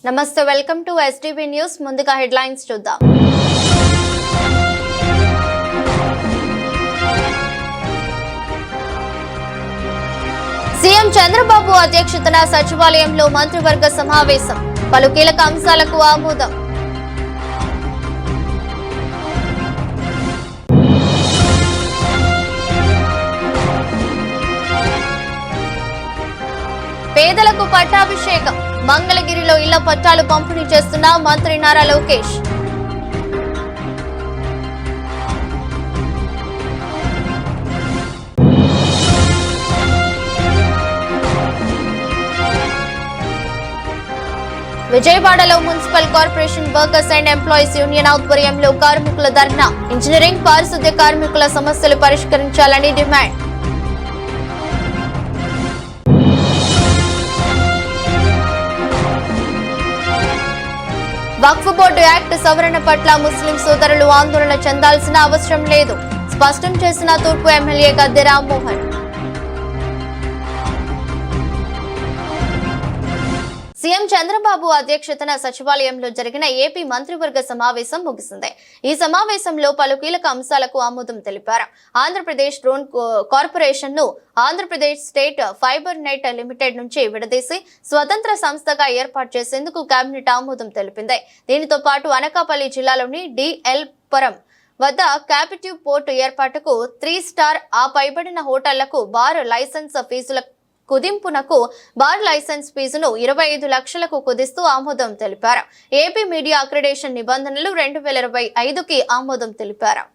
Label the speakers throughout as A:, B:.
A: నమస్తే, welcome to STV news. ముందుగా headlines చూద్దాం. సీఎం చంద్రబాబు అధ్యక్షతన సచివాలయంలో మంత్రివర్గ సమావేశం. పలు కీలక అంశాలకు ఆమోదం. పేదలకు పట్టాభిషేకం. మంగళగిరిలో ఇళ్ల పట్టాలు పంపిణీ చేస్తున్న మంత్రి నారా లోకేష్. విజయవాడలో municipal corporation workers and employees union ఆధ్వర్యంలో కార్మికుల ధర్నా. ఇంజనీరింగ్, పారిశుద్ధ్య కార్మికుల సమస్యలు పరిష్కరించాలని డిమాండ్. వక్ఫ్ బోర్డు యాక్ట్ సవరణ పట్ల ముస్లిం సోదరులు ఆందోళన చెందాల్సిన అవసరం లేదు, స్పష్టం చేసిన తూర్పు ఎమ్మెల్యే గద్దె రామ్మోహన్. సీఎం చంద్రబాబు అధ్యక్షతన సచివాలయంలో జరిగిన ఏపీ మంత్రివర్గ సమావేశం ముగిసింది. ఈ సమావేశంలో పలు కీలక అంశాలకు ఆమోదం తెలిపారు. ఆంధ్రప్రదేశ్ డ్రోన్ కార్పొరేషన్ ను Andhra Pradesh state fibre net limited నుంచి విడదీసి స్వతంత్ర సంస్థగా ఏర్పాటు చేసేందుకు కేబినెట్ ఆమోదం తెలిపింది. దీనితో పాటు అనకాపల్లి జిల్లాలోని డిఎల్ పురం వద్ద క్యాపిటివ్ పోర్టు ఏర్పాటుకు 3 స్టార్ ఆ పైబడిన హోటళ్లకు బార్ లైసెన్స్ ఫీజుల కుదింపునకు బార్ లైసెన్స్ ఫీజును 25 లక్షలకు కుదిస్తూ ఆమోదం తెలిపారు. ఏపీ మీడియా అక్రిడేషన్ నిబంధనలు 2025కి ఆమోదం తెలిపారు.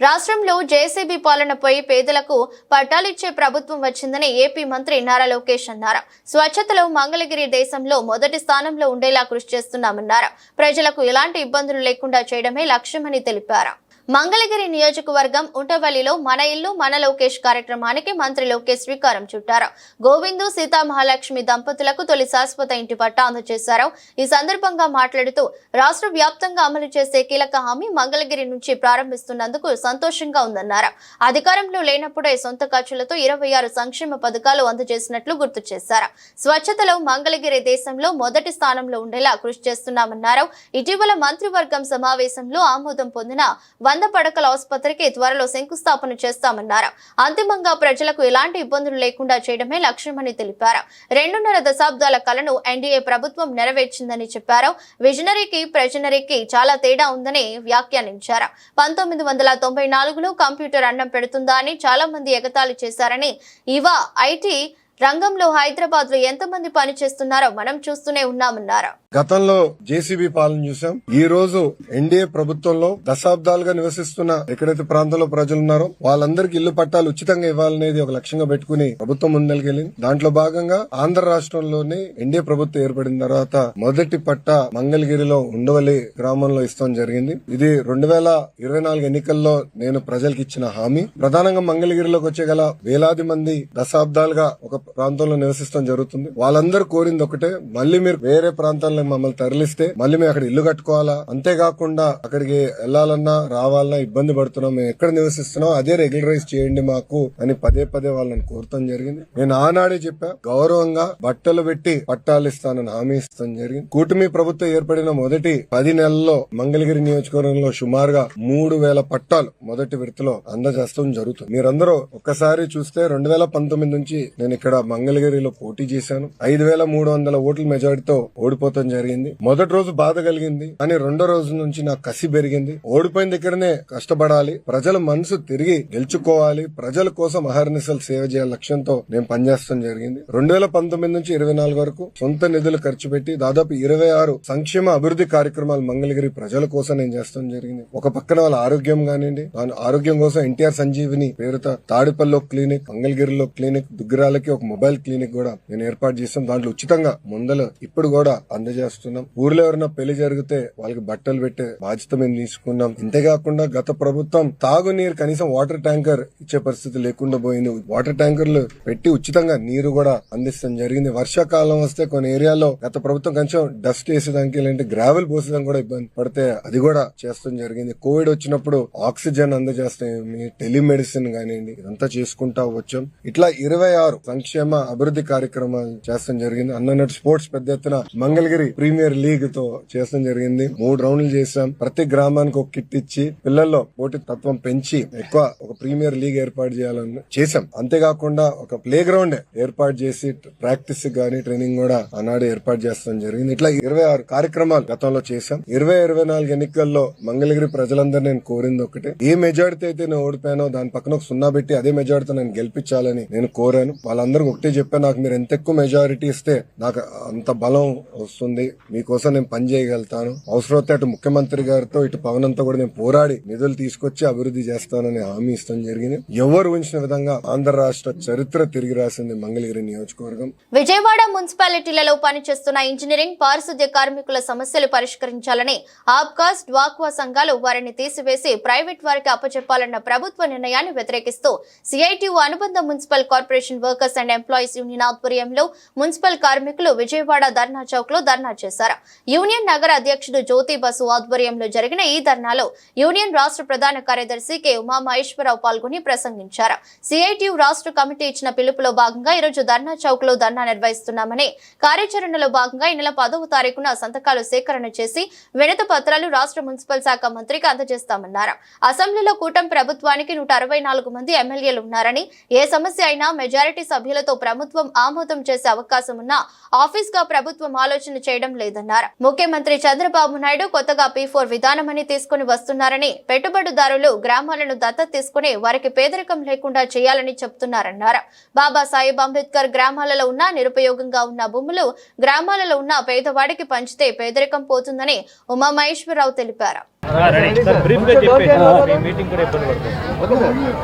A: రాష్ట్రంలో జేసీబీ పాలనపై పేదలకు పట్టాలిచ్చే ప్రభుత్వం వచ్చిందని ఏపీ మంత్రి నారా లోకేష్ అన్నారు. స్వచ్ఛతలో మంగళగిరి దేశంలో మొదటి స్థానంలో ఉండేలా కృషి చేస్తున్నామన్నారు. ప్రజలకు ఎలాంటి ఇబ్బందులు లేకుండా చేయడమే లక్ష్యమని తెలిపారు. మంగళగిరి నియోజకవర్గం ఉంటవల్లిలో మన ఇల్లు మన లోకేష్ కార్యక్రమానికి మంత్రి లోకేష్ శ్రీకారం చుట్టారు. గోవిందు సీతా మహాలక్ష్మి దంపతులకు తొలి శాశ్వత ఇంటి పట్టా అందజేశారు. ఈ సందర్భంగా మాట్లాడుతూ రాష్ట్ర వ్యాప్తంగా అమలు చేసే కీలక హామీ మంగళగిరి నుంచి ప్రారంభిస్తున్నందుకు సంతోషంగా ఉందన్నారు. అధికారంలో లేనప్పుడే సొంత ఖర్చులతో 26 సంక్షేమ పథకాలు అందజేసినట్లు గుర్తు చేశారు. స్వచ్ఛతలో మంగళగిరి దేశంలో మొదటి స్థానంలో ఉండేలా కృషి చేస్తున్నామన్నారు. ఇటీవల మంత్రివర్గం సమావేశంలో ఆమోదం పొందిన 100 పడకల ఆసుపత్రికి త్వరలో శంకుస్థాపన చేస్తామన్నారు. అంతిమంగా ప్రజలకు ఎలాంటి ఇబ్బందులు లేకుండా చేయడమే లక్ష్యమని తెలిపారు. 2.5 దశాబ్దాల కలను ఎన్డీఏ ప్రభుత్వం నెరవేర్చిందని చెప్పారు. విజనరీకి ప్రెజనరీకి చాలా తేడా ఉందని వ్యాఖ్యానించారు. 1994లో కంప్యూటర్ అన్నం పెడుతుందా అని చాలా మంది ఎగతాళి చేశారని, ఇవా ఐటీ రంగంలో హైదరాబాద్ లో ఎంతమంది పని చేస్తున్నారో మనం చూస్తూనే ఉన్నామన్నారు.
B: గతంలో జేసీబీ పాలన చూసాం. ఈ రోజు ఎన్డీఏ ప్రభుత్వంలో దశాబ్దాలుగా నివసిస్తున్న ఎక్కడైతే ప్రాంతంలో ప్రజలు ఉన్నారో వాళ్ళందరికీ ఇల్లు పట్టాలు ఉచితంగా ఇవ్వాలనేది ఒక లక్ష్యంగా పెట్టుకుని ప్రభుత్వం ముందరికెళ్ళింది. దాంట్లో భాగంగా ఆంధ్ర రాష్ట్రంలోని ఎన్డీఏ ప్రభుత్వం ఏర్పడిన తర్వాత మొదటి పట్టా మంగళగిరిలో ఉండవల్లి గ్రామంలో ఇస్తాం జరిగింది. ఇది 2024 ఎన్నికల్లో నేను ప్రజలకు ఇచ్చిన హామీ. ప్రధానంగా మంగళగిరిలోకి వచ్చే గల వేలాది మంది దశాబ్దాలుగా ఒక ప్రాంతంలో నివసిస్తాం జరుగుతుంది. వాళ్ళందరూ కోరింది ఒకటే, మళ్ళీ మీరు వేరే ప్రాంతాల్లో మమ్మల్ని తరలిస్తే మళ్ళీ మేము అక్కడ ఇల్లు కట్టుకోవాలా, అంతేకాకుండా అక్కడికి వెళ్లాలన్నా రావాలన్నా ఇబ్బంది పడుతున్నాం, మేము ఎక్కడ నివసిస్తున్నాం అదే రెగ్యులరైజ్ చేయండి మాకు అని పదే వాళ్ళని కోరటం జరిగింది. నేను ఆనాడే చెప్పా, గౌరవంగా బట్టలు పెట్టి పట్టాలు ఇస్తానని హామీ ఇస్తాం జరిగింది. కూటమి ప్రభుత్వం ఏర్పడిన మొదటి 10 నెలల్లో మంగళగిరి నియోజకవర్గంలో సుమారుగా 3000 పట్టాలు మొదటి విడతలో అందజేస్తాం జరుగుతుంది. మీరందరూ ఒక్కసారి చూస్తే 2019 నుంచి నేను ఇక్కడ మంగళగిరిలో పోటీ చేశాను. 5300 ఓట్ల మెజారిటీతో ఓడిపోతాం జరిగింది. మొదటి రోజు బాధ కలిగింది, కానీ రెండో రోజు నుంచి నాకు కసి పెరిగింది. ఓడిపోయిన దగ్గరనే కష్టపడాలి, ప్రజల మనసు తిరిగి గెలుచుకోవాలి, ప్రజల కోసం అహర్నిశలు సేవ చేయాలి లక్ష్యంతో నేను పనిచేస్తాం జరిగింది. 2019 నుంచి 24 వరకు సొంత నిధులు ఖర్చు పెట్టి దాదాపు 26 సంక్షేమ అభివృద్ధి కార్యక్రమాలు మంగళగిరి ప్రజల కోసం నేను చేస్తాం జరిగింది. ఒక పక్కన వాళ్ళ ఆరోగ్యం కానివ్వండి, ఆరోగ్యం కోసం ఎన్టీఆర్ సంజీవిని పేరుతో తాడిపల్లిలో క్లినిక్, మంగళగిరిలో క్లినిక్, దుగ్గిరాలకి ఒక మొబైల్ క్లినిక్ కూడా నేను ఏర్పాటు చేస్తాం. దాంట్లో ఉచితంగా మందులు ఇప్పుడు కూడా అందజేస్తున్నాం. ఊర్లో ఎవరైనా పెళ్లి జరిగితే వాళ్ళకి బట్టలు పెట్టే బాధ్యత మేము తీసుకున్నాం. ఇంతేకాకుండా గత ప్రభుత్వం తాగునీరు కనీసం వాటర్ ట్యాంకర్ ఇచ్చే పరిస్థితి లేకుండా పోయింది. వాటర్ ట్యాంకర్లు పెట్టి ఉచితంగా నీరు కూడా అందిస్తాం జరిగింది. వర్షాకాలం వస్తే కొన్ని ఏరియాలో గత ప్రభుత్వం కొంచెం డస్ట్ వేసేదానికి లేదంటే గ్రావెల్ పోసేదానికి కూడా ఇబ్బంది పడితే అది కూడా చేస్తాం జరిగింది. కోవిడ్ వచ్చినప్పుడు ఆక్సిజన్ అందజేస్తాం, టెలిమెడిసిన్ కానివ్వండి, ఇదంతా చేసుకుంటా వచ్చాం. ఇట్లా 26 సంక్షేమ అభివృద్ధి కార్యక్రమాలు చేస్తాం జరిగింది. అన్నట్టు స్పోర్ట్స్ పెద్ద ఎత్తున మంగళగిరి ప్రీమియర్ లీగ్ తో చేస్తాం జరిగింది. 3 రౌండ్లు చేశాం. ప్రతి గ్రామానికి ఒక కిట్ ఇచ్చి పిల్లల్లో పోటీ తత్వం పెంచి ఎక్కువ ఒక ప్రీమియర్ లీగ్ ఏర్పాటు చేయాలని చేశాం. అంతేకాకుండా ఒక ప్లే గ్రౌండ్ ఏర్పాటు చేసి ప్రాక్టీస్ గానీ ట్రైనింగ్ కూడా ఆనాడు ఏర్పాటు చేస్తాం జరిగింది. ఇట్లా 26 కార్యక్రమాలు గతంలో చేశాం. 2024 ఎన్నికల్లో మంగళగిరి ప్రజలందరూ నేను కోరింది ఒకటే, ఏ మెజారిటీ అయితే నేను ఓడిపోయానో దాని పక్కన ఒక 0 పెట్టి అదే మెజారిటీ నేను గెలిపించాలని నేను కోరాను. వాళ్ళందరికీ ఒకటే చెప్పాను, నాకు మీరు ఎంత ఎక్కువ మెజారిటీ ఇస్తే నాకు అంత బలం వస్తుంది, మీకోసం నేను పని చేయగలుగుతాను. అవసరమైతే అటు ముఖ్యమంత్రి గారితో ఇటు పవన్ అంతా కూడా నేను పోరాడి నిధులు తీసుకొచ్చి అభివృద్ధి చేస్తానని హామీ ఇస్తాం జరిగింది. ఎవరు ఊహించిన విధంగా ఆంధ్ర రాష్ట్ర చరిత్ర తిరిగి రాసింది మంగళగిరి నియోజకవర్గం.
A: విజయవాడ మున్సిపాలిటీలలో పనిచేస్తున్న ఇంజనీరింగ్, పారిశుద్ధ్య కార్మికుల సమస్యలు పరిష్కరించాలని ఆబ్కాస్, డ్వాక్వా సంఘాలు వారిని తీసివేసి ప్రైవేట్ వారికి అప్పచెప్పాలన్న ప్రభుత్వ నిర్ణయాన్ని వ్యతిరేకిస్తూ సిఐటియు అనుబంధ municipal corporation workers and employees union ఆధ్వర్యంలో మున్సిపల్ కార్మికులు విజయవాడ ధర్నా చౌక్ లో ధర్నా చేశారు. యూనియన్ నగర అధ్యక్షుడు జ్యోతి బసు ఆధ్వర్యంలో జరిగిన ఈ ధర్నాలో యూనియన్ రాష్ట్ర ప్రధాన కార్యదర్శి కె ఉమామహేశ్వరరావు పాల్గొని ప్రసంగించారు. సిఐటియు రాష్ట్ర కమిటీ ఇచ్చిన పిలుపులో భాగంగా ఈరోజు ధర్నా చౌక్ లో ధర్నా నిర్వహిస్తున్నామని, కార్యాచరణలో భాగంగా ఈ నెల 10వ తారీఖున సంతకాలు సేకరణ చేసి వినతి పత్రాలు రాష్ట్ర మున్సిపల్ శాఖ మంత్రికి అందజేస్తామన్నారు. అసెంబ్లీలో కూటమి ప్రభుత్వానికి 164 మంది ఎమ్మెల్యేలు ఉన్నారని, ఏ సమస్య అయినా మెజారిటీ సభ్యులతో ప్రభుత్వం ఆమోదం చేసే అవకాశం ఉన్నా ఆఫీస్ గా ప్రభుత్వం ఆలోచన చేయడం లేదన్నారు. ముఖ్యమంత్రి చంద్రబాబు నాయుడు కొత్తగా P4 విధానమని తీసుకుని వస్తున్నారని, పెట్టుబడిదారులు గ్రామాలను దత్తత తీసుకుని వారికి పేదరికం లేకుండా చేయాలని చెప్తున్నారన్నారు. బాబాసాహెబ్ అంబేద్కర్ గ్రామాలలో ఉన్న నిరుపయోగంగా ఉన్న భూములు గ్రామాలలో ఉన్న పేదవాడికి పంచితే పేదరికం పోతుందని ఉమామహేశ్వరరావు తెలిపారు.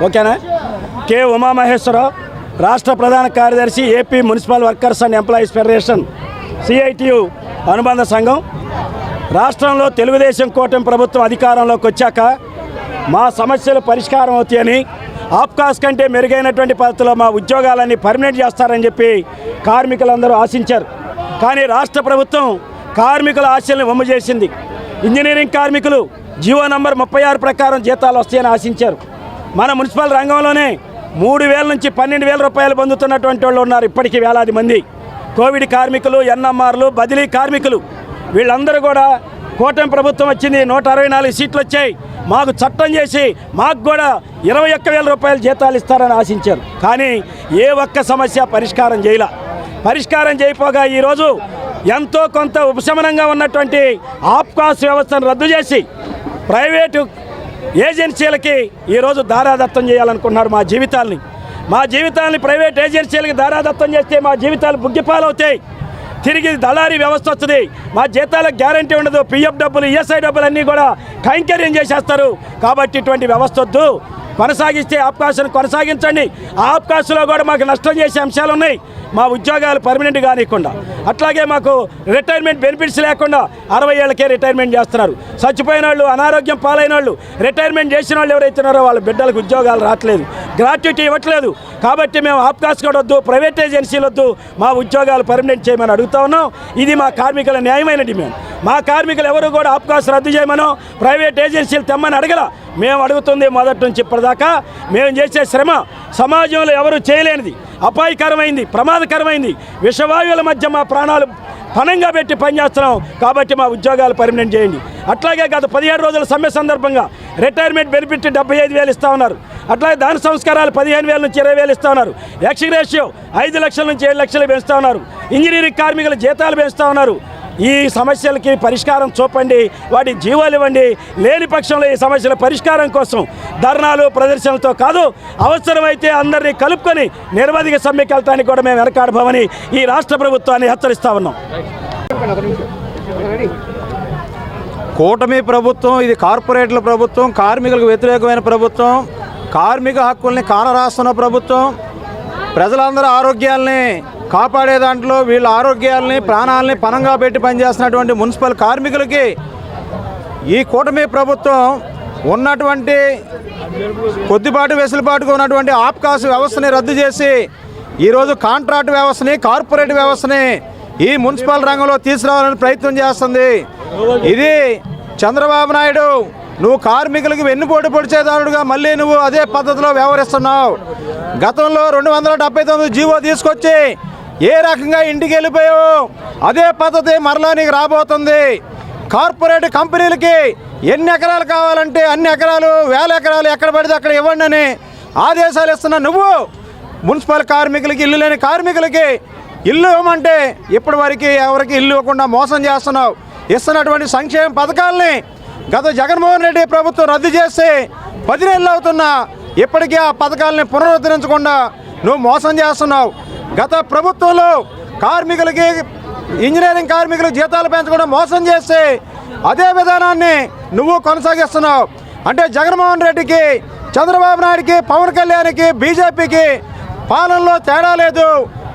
C: ఓకేనా? కె ఉమామహేశ్వరరావు, రాష్ట్ర ప్రధాన కార్యదర్శి, AP municipal workers and employees federation, CITU అనుబంధ సంఘం. రాష్ట్రంలో తెలుగుదేశం కూటమి ప్రభుత్వం అధికారంలోకి వచ్చాక మా సమస్యలు పరిష్కారం అవుతాయని, ఆప్కాస్ కంటే మెరుగైనటువంటి పద్ధతిలో మా ఉద్యోగాలన్నీ పర్మనెంట్ చేస్తారని చెప్పి కార్మికులందరూ ఆశించారు. కానీ రాష్ట్ర ప్రభుత్వం కార్మికుల ఆశల్ని వమ్ము చేసింది. ఇంజనీరింగ్ కార్మికులు జీవో నంబర్ 36 ప్రకారం జీతాలు వస్తాయని ఆశించారు. మన మున్సిపల్ రంగంలోనే 3,000 నుంచి 12,000 రూపాయలు పొందుతున్నటువంటి వాళ్ళు ఉన్నారు ఇప్పటికీ వేలాది మంది. కోవిడ్ కార్మికులు, ఎన్ఎంఆర్లు, బదిలీ కార్మికులు, వీళ్ళందరూ కూడా కూటమి ప్రభుత్వం వచ్చింది, 164 సీట్లు వచ్చాయి, మాకు చట్టం చేసి మాకు కూడా 21,000 రూపాయలు జీతాలు ఇస్తారని ఆశించారు. కానీ ఏ ఒక్క సమస్య పరిష్కారం చేయలే. పరిష్కారం చేయపోగా ఈరోజు ఎంతో కొంత ఉపశమనంగా ఉన్నటువంటి ఆప్కాస్ వ్యవస్థను రద్దు చేసి ప్రైవేటు ఏజెన్సీలకి ఈరోజు దారాదత్తం చేయాలనుకుంటున్నారు. మా జీవితాలని ప్రైవేట్ ఏజెన్సీలకి దారాదత్తం చేస్తే మా జీవితాలు బుగ్గిపాలవుతాయి. తిరిగి దళారీ వ్యవస్థ వస్తుంది, మా జీతాలకు గ్యారంటీ ఉండదు, పిఎఫ్ డబ్బులు, ఈఎస్ఐ డబ్బులు అన్నీ కూడా కైంకర్యం చేసేస్తారు. కాబట్టి ఇటువంటి వ్యవస్థ వద్దు, కొనసాగిస్తే ఆప్కాస్ను కొనసాగించండి. ఆప్కాస్లో కూడా మాకు నష్టం చేసే అంశాలు ఉన్నాయి. మా ఉద్యోగాలు పర్మనెంట్ కానివ్వకుండా, అట్లాగే మాకు రిటైర్మెంట్ బెనిఫిట్స్ లేకుండా 60 ఏళ్ళకే రిటైర్మెంట్ చేస్తున్నారు. చచ్చిపోయిన వాళ్ళు, అనారోగ్యం పాలైన వాళ్ళు, రిటైర్మెంట్ చేసిన వాళ్ళు ఎవరైతే ఉన్నారో వాళ్ళ బిడ్డలకు ఉద్యోగాలు రావట్లేదు, గ్రాట్యుటీ ఇవ్వట్లేదు. కాబట్టి మేము ఆప్కాస్ కూడా వద్దు, ప్రైవేట్ ఏజెన్సీలు వద్దు, మా ఉద్యోగాలు పర్మనెంట్ చేయమని అడుగుతా ఉన్నాం. ఇది మా కార్మికుల న్యాయమైన డిమాండ్. మా కార్మికులు ఎవరు కూడా ఆప్కాస్ రద్దు చేయమనో ప్రైవేట్ ఏజెన్సీలు తెమ్మని అడగల. మేము అడుగుతుంది మొదటి నుంచి ఇప్పటిదాకా మేము చేసే శ్రమ సమాజంలో ఎవరు చేయలేనిది, అపాయకరమైంది, ప్రమాదకరమైంది. విషవాయువుల మధ్య మా ప్రాణాలు పణంగా పెట్టి పనిచేస్తున్నాం. కాబట్టి మా ఉద్యోగాలు పర్మనెంట్ చేయండి. అట్లాగే గత 17 రోజుల సమ్మె సందర్భంగా రిటైర్మెంట్ బెనిఫిట్ 75,000 ఇస్తూ ఉన్నారు. అట్లాగే దాని సంస్కారాలు 15,000 నుంచి 20,000 ఇస్తూ ఉన్నారు. ఎక్స్ రేషియో 5 లక్షల నుంచి 7 లక్షలు పెంచుతూ ఉన్నారు. ఇంజనీరింగ్ కార్మికుల జీతాలు పెంచుతూ ఉన్నారు. ఈ సమస్యలకి పరిష్కారం చూపండి, వాటి జీవాలు ఇవ్వండి. లేని పక్షంలో ఈ సమస్యల పరిష్కారం కోసం ధర్నాలు, ప్రదర్శనలతో కాదు, అవసరమైతే అందరినీ కలుపుకొని నిరవధిక సమ్మెకి వెళ్ళటానికి కూడా మేము వెనకాడబోమని ఈ రాష్ట్ర ప్రభుత్వాన్ని హెచ్చరిస్తా ఉన్నాం.
D: కూటమి ప్రభుత్వం ఇది కార్పొరేట్ల ప్రభుత్వం, కార్మికులకు వ్యతిరేకమైన ప్రభుత్వం, కార్మిక హక్కుల్ని కాలరాస్తున్న ప్రభుత్వం. ప్రజలందరూ ఆరోగ్యాల్ని కాపాడే దాంట్లో వీళ్ళ ఆరోగ్యాల్ని ప్రాణాలని పణంగా పెట్టి పనిచేస్తున్నటువంటి మున్సిపల్ కార్మికులకి ఈ కూటమి ప్రభుత్వం ఉన్నటువంటి కొద్దిపాటి వెసులుబాటుగా ఉన్నటువంటి ఆప్కాస్ వ్యవస్థని రద్దు చేసి ఈరోజు కాంట్రాక్ట్ వ్యవస్థని కార్పొరేట్ వ్యవస్థని ఈ మున్సిపల్ రంగంలో తీసుకురావాలని ప్రయత్నం చేస్తుంది. ఇది చంద్రబాబు నాయుడు నువ్వు కార్మికులకి వెన్నుపోటు పొడిచేదారుడుగా మళ్ళీ నువ్వు అదే పద్ధతిలో వ్యవహరిస్తున్నావు. గతంలో 279 జీవో తీసుకొచ్చి ఏ రకంగా ఇంటికి వెళ్ళిపోయావు అదే పద్ధతి మరలా నీకు రాబోతుంది. కార్పొరేట్ కంపెనీలకి ఎన్ని ఎకరాలు కావాలంటే అన్ని ఎకరాలు 1000 ఎకరాలు ఎక్కడ పడితే అక్కడ ఇవ్వండి అని ఆదేశాలు ఇస్తున్నా నువ్వు మున్సిపల్ కార్మికులకి ఇల్లు లేని కార్మికులకి ఇల్లు ఇవ్వమంటే ఇప్పటి వరకు ఎవరికి ఇల్లు ఇవ్వకుండా మోసం చేస్తున్నావు. ఇస్తున్నటువంటి సంక్షేమ పథకాలని గత జగన్మోహన్ రెడ్డి ప్రభుత్వం రద్దు చేసి 10 నెలలు అవుతున్నా ఇప్పటికీ ఆ పథకాలని పునరుద్ధరించకుండా నువ్వు మోసం చేస్తున్నావు. గత ప్రభుత్వంలో కార్మికులకి ఇంజనీరింగ్ కార్మికులకు జీతాలు పెంచకుండా మోసం చేసి అదే విధానాన్ని నువ్వు కొనసాగిస్తున్నావు. అంటే జగన్మోహన్ రెడ్డికి, చంద్రబాబు నాయుడికి, పవన్ కళ్యాణ్కి, బీజేపీకి పాలనలో తేడా లేదు.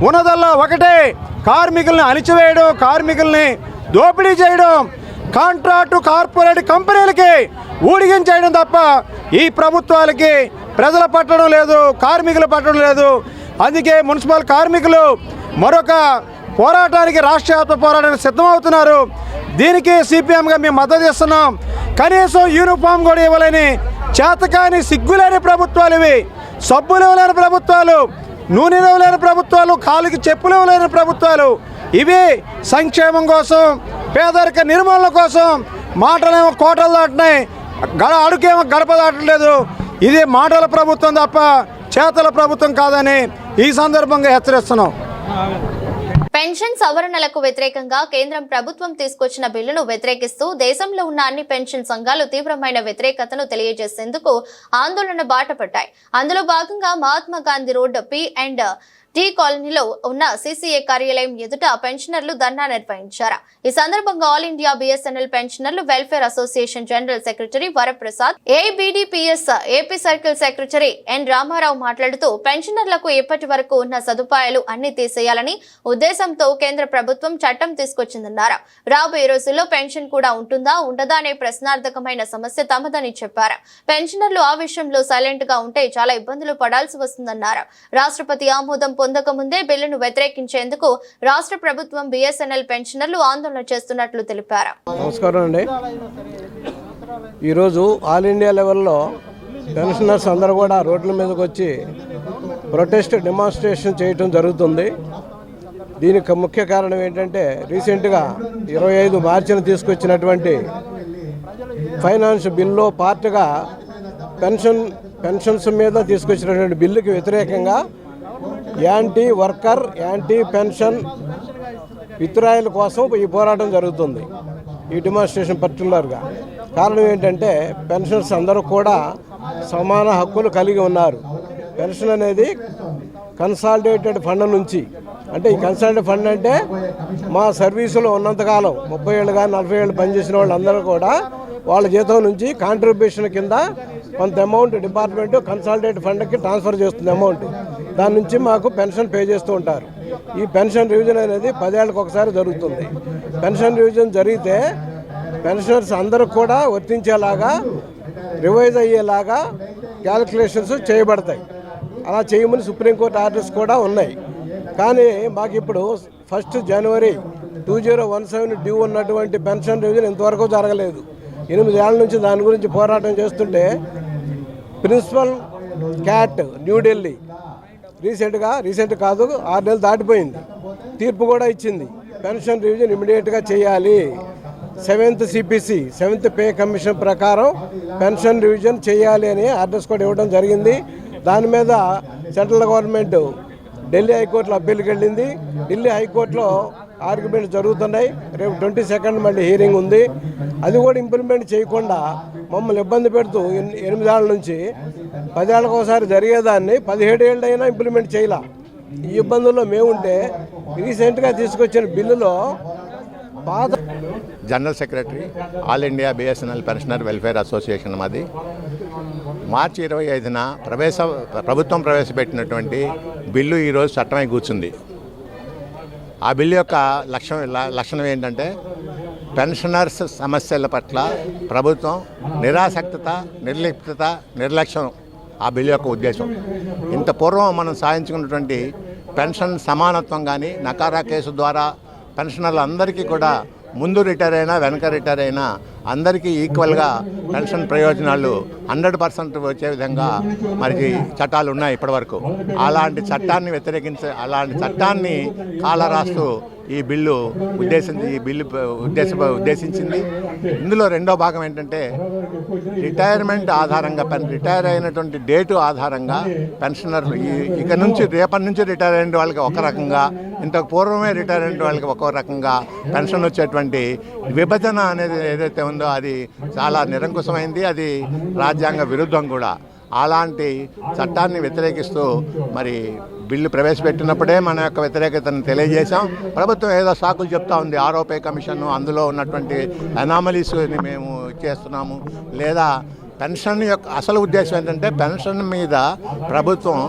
D: ఉన్నదల్లా ఒకటే, కార్మికుల్ని అణిచివేయడం, కార్మికుల్ని దోపిడీ చేయడం, కాంట్రాక్టు కార్పొరేట్ కంపెనీలకి ఊడిగించేయడం తప్ప ఈ ప్రభుత్వాలకి ప్రజల పట్టడం లేదు, కార్మికులు పట్టడం లేదు. అందుకే మున్సిపల్ కార్మికులు మరొక పోరాటానికి, రాష్ట్ర వ్యాప్త పోరాటానికి సిద్ధమవుతున్నారు. దీనికి సిపిఎంగా మేము మద్దతు ఇస్తున్నాం. కనీసం యూనిఫామ్ కూడా ఇవ్వలేని చేతకాని సిగ్గులేని ప్రభుత్వాలు ఇవి. సబ్బులు ఇవ్వలేని ప్రభుత్వాలు, నూనె ఇవ్వలేని ప్రభుత్వాలు, కాలుకి చెప్పులు ఇవ్వలేని ప్రభుత్వాలు ఇవి. సంక్షేమం కోసం, పేదరిక నిర్మూలన కోసం మాటలేమో కోటలు దాటినాయి, అడుగేమో గడప దాటలేదు. ఇది మాటల ప్రభుత్వం తప్ప చేతల ప్రభుత్వం కాదని ఈ సందర్భంగా హెచ్చరిస్తున్నాం.
A: పెన్షన్ సవరణలకు వ్యతిరేకంగా కేంద్రం ప్రభుత్వం తీసుకొచ్చిన బిల్లును వ్యతిరేకిస్తూ దేశంలో ఉన్న అన్ని పెన్షన్ సంఘాలు తీవ్రమైన వ్యతిరేకతను తెలియజేసేందుకు ఆందోళన బాటపట్టాయి. అందులో భాగంగా మహాత్మా గాంధీ రోడ్ P&T కాలనీలో ఉన్న CCA కార్యాలయం ఎదుట పెన్షనర్లు ధర్నా నిర్వహించారు. ఈ సందర్భంగా ఆల్ ఇండియా BSNL పెన్షనర్లు welfare association general secretary Varaprasad, ABDPS AP circle secretary N Ramarao మాట్లాడుతూ పెన్షనర్లకు ఇప్పటి వరకు ఉన్న సదుపాయాలు అన్ని తీసేయాలని ఉద్దేశంతో కేంద్ర ప్రభుత్వం చట్టం తీసుకొచ్చిందన్నారు. రాబోయే రోజుల్లో పెన్షన్ కూడా ఉంటుందా ఉండదా అనే ప్రశ్నార్థకమైన సమస్య తమదని చెప్పారు. పెన్షనర్లు ఆ విషయంలో సైలెంట్ గా ఉంటే చాలా ఇబ్బందులు పడాల్సి వస్తుందన్నారు. రాష్ట్రపతి ఆమోదం పొందక ముందే బిల్లును వ్యతిరేకించేందుకు రాష్ట్ర ప్రభుత్వం BSNL పెన్షనర్లు ఆందోళన చేస్తున్నట్లు తెలిపారు.
E: నమస్కారం అండి. ఈరోజు ఆల్ ఇండియా లెవెల్లో పెన్షనర్స్ అందరూ కూడా రోడ్ల మీదకి వచ్చి ప్రొటెస్ట్ డెమాన్స్ట్రేషన్ చేయడం జరుగుతుంది. దీనికి ముఖ్య కారణం ఏంటంటే రీసెంట్గా 25 మార్చిన తీసుకొచ్చినటువంటి ఫైనాన్స్ బిల్లో పార్ట్గా పెన్షన్స్ మీద తీసుకొచ్చినటువంటి బిల్లుకి వ్యతిరేకంగా anti worker, anti pension withdrawal కోసం ఈ పోరాటం జరుగుతుంది. ఈ డెమాన్స్ట్రేషన్ పర్టికులర్గా కారణం ఏంటంటే పెన్షన్స్ అందరూ కూడా సమాన హక్కులు కలిగి ఉన్నారు. పెన్షన్ అనేది కన్సాలిడేటెడ్ ఫండ్ నుంచి, అంటే ఈ కన్సాలిడేటెడ్ ఫండ్ అంటే మా సర్వీసులో ఉన్నంతకాలం 30 ఏళ్ళు కానీ 40 ఏళ్ళు పనిచేసిన వాళ్ళందరూ కూడా వాళ్ళ జీతం నుంచి కాంట్రిబ్యూషన్ కింద కొంత అమౌంట్ డిపార్ట్మెంట్ కన్సాలిడేటెడ్ ఫండ్కి ట్రాన్స్ఫర్ చేస్తుంది అమౌంట్. దాని నుంచి మాకు పెన్షన్ పే చేస్తూ ఉంటారు. ఈ పెన్షన్ రివిజన్ అనేది 10 ఏళ్ళకి ఒకసారి జరుగుతుంది. పెన్షన్ రివిజన్ జరిగితే పెన్షనర్స్ అందరూ కూడా వర్తించేలాగా, రివైజ్ అయ్యేలాగా క్యాలిక్యులేషన్స్ చేయబడతాయి. అలా చేయమని సుప్రీంకోర్టు ఆర్డర్స్ కూడా ఉన్నాయి. కానీ మాకు ఇప్పుడు 1 జనవరి 2017 డ్యూ ఉన్నటువంటి పెన్షన్ రివిజన్ ఇంతవరకు జరగలేదు. 8 ఏళ్ల నుంచి దాని గురించి పోరాటం చేస్తుంటే ప్రిన్సిపల్ క్యాట్ న్యూఢిల్లీ రీసెంట్ కాదు 6 నెలలు దాటిపోయింది, తీర్పు కూడా ఇచ్చింది. పెన్షన్ రివిజన్ ఇమీడియట్గా చేయాలి. 7th CPC 7th pay commission ప్రకారం పెన్షన్ రివిజన్ చేయాలి అని ఆర్డర్స్ కూడా ఇవ్వడం జరిగింది. దాని మీద సెంట్రల్ గవర్నమెంట్ ఢిల్లీ హైకోర్టులో అప్పీల్కి వెళ్ళింది. ఢిల్లీ హైకోర్టులో ఆర్గ్యుమెంట్స్ జరుగుతున్నాయి. రేపు 22nd మళ్ళీ హీరింగ్ ఉంది. అది కూడా ఇంప్లిమెంట్ చేయకుండా మమ్మల్ని ఇబ్బంది పెడుతూ 8 ఏళ్ళ నుంచి 10 ఏళ్ళకి ఒకసారి జరిగేదాన్ని 17 ఏళ్ళు అయినా ఇంప్లిమెంట్ చేయాల. ఈ ఇబ్బందుల్లో మేముంటే రీసెంట్గా తీసుకొచ్చిన బిల్లులో పాత
F: general secretary all India BSNL pensioner welfare association మాది. మార్చి 25న ప్రభుత్వం ప్రవేశపెట్టినటువంటి బిల్లు ఈరోజు చట్టమై కూర్చుంది. ఆ బిల్లు యొక్క లక్షణం ఏంటంటే పెన్షనర్స్ సమస్యల పట్ల ప్రభుత్వం నిరాసక్తత, నిర్లిప్తత, నిర్లక్ష్యం ఆ బిల్లు యొక్క ఉద్దేశం. ఇంత పూర్వం మనం సాధించుకున్నటువంటి పెన్షన్ సమానత్వం కానీ నకారా కేసు ద్వారా పెన్షనర్లు అందరికీ కూడా ముందు రిటైర్ అయినా వెనక రిటైర్ అయినా అందరికీ ఈక్వల్గా పెన్షన్ ప్రయోజనాలు 100% వచ్చే విధంగా మరి చట్టాలు ఉన్నాయి ఇప్పటివరకు. అలాంటి చట్టాన్ని కాలరాస్తూ ఈ బిల్లు ఉద్దేశించింది. ఇందులో రెండో భాగం ఏంటంటే రిటైర్మెంట్ ఆధారంగా రిటైర్ అయినటువంటి డేటు ఆధారంగా పెన్షనర్లు రేపటి నుంచి రిటైర్ అయిన వాళ్ళకి ఒక రకంగా, ఇంతకు పూర్వమే రిటైర్ అయిన వాళ్ళకి ఒక రకంగా పెన్షన్ వచ్చేటువంటి విభజన అనేది ఏదైతే ఉందో అది చాలా నిరంకుశమైంది. అది రాజ్యాంగ విరుద్ధం కూడా. అలాంటి చట్టాన్ని వ్యతిరేకిస్తూ మరి బిల్లు ప్రవేశపెట్టినప్పుడే మన యొక్క వ్యతిరేకతను తెలియజేశాం. ప్రభుత్వం ఏదో సాకులు చెప్తా ఉంది, ఆరోపే కమిషన్ అందులో ఉన్నటువంటి అనామలీస్ని మేము చేస్తున్నాము, లేదా పెన్షన్ యొక్క అసలు ఉద్దేశం ఏంటంటే పెన్షన్ మీద ప్రభుత్వం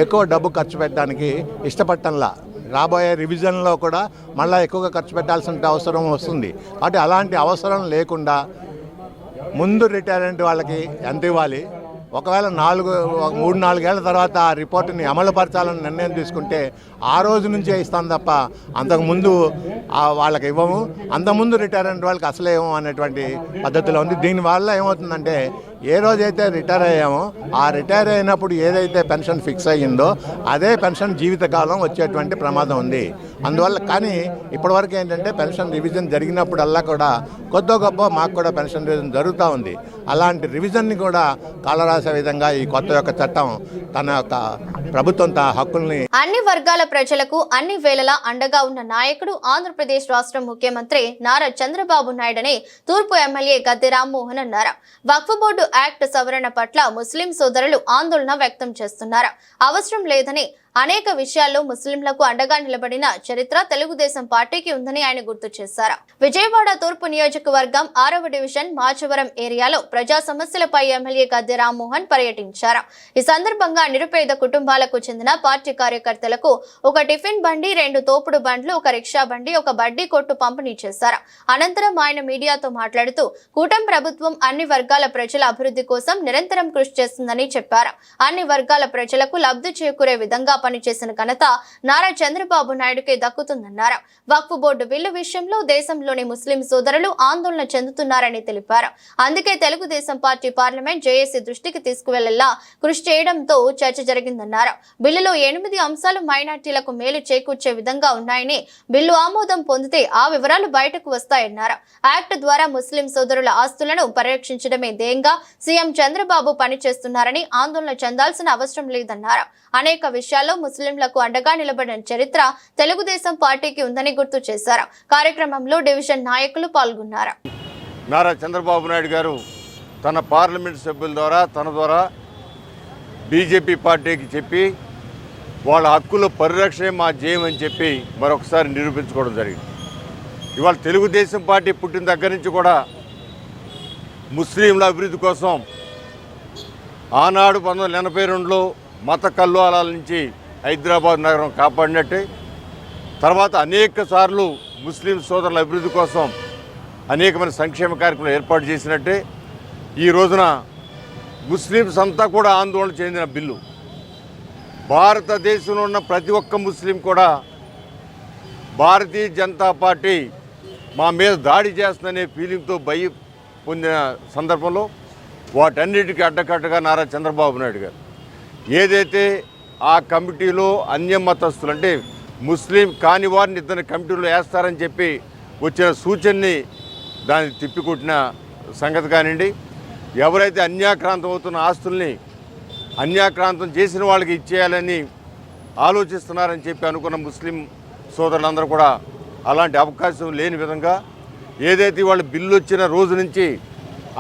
F: ఎక్కువ డబ్బు ఖర్చు పెట్టడానికి ఇష్టపడటంలా. రాబోయే రివిజన్లో కూడా మళ్ళీ ఎక్కువగా ఖర్చు పెట్టాల్సిన అవసరం వస్తుంది. కాబట్టి అలాంటి అవసరం లేకుండా ముందు రిటైర్మెంట్ వాళ్ళకి ఎంత ఇవ్వాలి, ఒకవేళ 3-4 ఏళ్ల తర్వాత ఆ రిపోర్టుని అమలుపరచాలని నిర్ణయం తీసుకుంటే ఆ రోజు నుంచే ఇస్తాం తప్ప అంతకుముందు వాళ్ళకి ఇవ్వము, అంతకుముందు రిటైర్ అయిన వాళ్ళకి అసలే ఇవ్వము అనేటువంటి పద్ధతిలో ఉంది. దీనివల్ల ఏమవుతుందంటే ఏ రోజైతే రిటైర్ అయ్యామో ఆ రిటైర్ అయినప్పుడు ఏదైతే పెన్షన్ ఫిక్స్ అయ్యిందో అదే పెన్షన్ జీవితకాలం వచ్చేటువంటి ప్రమాదం ఉంది. అందువల్ల కానీ ఇప్పటివరకు ఏంటంటే పెన్షన్ రివిజన్ జరిగినప్పుడల్లా కూడా కొద్దో గొప్ప మాకు కూడా పెన్షన్ రివిజన్ జరుగుతూ ఉంది. అలాంటి రివిజన్ని కూడా కాలరాసే విధంగా ఈ కొత్త యొక్క చట్టం తన యొక్క ప్రభుత్వం హక్కుల్ని
A: అన్ని వర్గాల ప్రజలకు అన్ని వేళలా అండగా ఉన్న నాయకుడు ఆంధ్రప్రదేశ్ రాష్ట్ర ముఖ్యమంత్రి నారా చంద్రబాబు నాయుడని తూర్పు ఎమ్మెల్యే గద్దె రామ్మోహన్ అన్నారు. వక్ఫ్ బోర్డు యాక్ట్ సవరణ పట్ల ముస్లిం సోదరులు ఆందోళన వ్యక్తం చేస్తున్నారు. అవసరం లేదని అనేక విషయాల్లో ముస్లింలకు అండగా నిలబడిన చరిత్ర తెలుగుదేశం పార్టీకి ఉందని ఆయన గుర్తు చేశారు. విజయవాడ తూర్పు నియోజకవర్గం 6వ డివిజన్ మాచవరం ఏరియాలో ప్రజా సమస్యలపై ఎమ్మెల్యే గద్దె రామ్మోహన్ పర్యటించారు. ఈ సందర్భంగా నిరుపేద కుటుంబాలకు చెందిన పార్టీ కార్యకర్తలకు ఒక టిఫిన్ బండి, 2 తోపుడు బండ్లు, ఒక రిక్షా బండి, ఒక బడ్డీ కొట్టు పంపిణీ చేశారు. అనంతరం ఆయన మీడియాతో మాట్లాడుతూ కూటమి ప్రభుత్వం అన్ని వర్గాల ప్రజల అభివృద్ధి కోసం నిరంతరం కృషి చేస్తుందని చెప్పారు. అన్ని వర్గాల ప్రజలకు లబ్ధి చేకూరే విధంగా పనిచేసిన ఘనత నారా చంద్రబాబు నాయుడుకే దక్కుతుందన్నారు. వక్ఫ్ బోర్డు బిల్లు విషయంలో దేశంలోని ముస్లిం సోదరులు ఆందోళన చెందుతున్నారని తెలిపారు. అందుకే తెలుగుదేశం పార్టీ పార్లమెంట్ జేఏసీ దృష్టికి తీసుకువెళ్లేలా కృషి చేయడంతో చర్చ జరిగిందన్నారు. బిల్లులో 8 అంశాలు మైనార్టీలకు మేలు చేకూర్చే విధంగా ఉన్నాయని, బిల్లు ఆమోదం పొందితే ఆ వివరాలు బయటకు వస్తాయన్నారు. యాక్ట్ ద్వారా ముస్లిం సోదరుల ఆస్తులను పరిరక్షించడమే ధ్యేయంగా సీఎం చంద్రబాబు పనిచేస్తున్నారని, ఆందోళన చెందాల్సిన అవసరం లేదన్నారు. అనేక విషయాల్లో ముస్లింలకు అండగా నిలబడిన చరిత్ర తెలుగుదేశం పార్టీకి ఉందని గుర్తు చేశారు. కార్యక్రమంలో డివిజన్ నాయకులు పాల్గొన్నారు.
G: నారా చంద్రబాబు నాయుడు గారు తన పార్లమెంట్ సభ్యుల ద్వారా తన ద్వారా బీజేపీ పార్టీకి చెప్పి వాళ్ళ హక్కుల పరిరక్షణ మా ధ్యేయం అని చెప్పి మరొకసారి నిరూపించుకోవడం జరిగింది. ఇవాళ తెలుగుదేశం పార్టీ పుట్టిన దగ్గర నుంచి కూడా ముస్లింల అభివృద్ధి కోసం ఆనాడు 1982లో మత కల్లోలాల నుంచి హైదరాబాద్ నగరం కాపాడినట్టే, తర్వాత అనేక సార్లు ముస్లిం సోదరుల అభివృద్ధి కోసం అనేకమైన సంక్షేమ కార్యక్రమాలు ఏర్పాటు చేసినట్టే ఈ రోజున ముస్లిమ్స్ అంతా కూడా ఆందోళన చెందిన బిల్లు. భారతదేశంలో ఉన్న ప్రతి ఒక్క ముస్లిం కూడా భారతీయ జనతా పార్టీ మా మీద దాడి చేస్తుందనే ఫీలింగ్తో భయం పొందిన సందర్భంలో వాటన్నిటికీ అడ్డకట్టగా నారా చంద్రబాబు నాయుడు గారు ఏదైతే ఆ కమిటీలో అన్య మతస్థులు అంటే ముస్లిం కాని వారిని ఇద్దరు కమిటీలో వేస్తారని చెప్పి వచ్చిన సూచనని దాన్ని తిప్పికొట్టిన సంగతి కానివ్వండి, ఎవరైతే అన్యాక్రాంతం అవుతున్న ఆస్తుల్ని అన్యాక్రాంతం చేసిన వాళ్ళకి ఇచ్చేయాలని ఆలోచిస్తున్నారని చెప్పి అనుకున్న ముస్లిం సోదరులందరూ కూడా అలాంటి అవకాశం లేని విధంగా ఏదైతే వాళ్ళు బిల్లు వచ్చిన రోజు నుంచి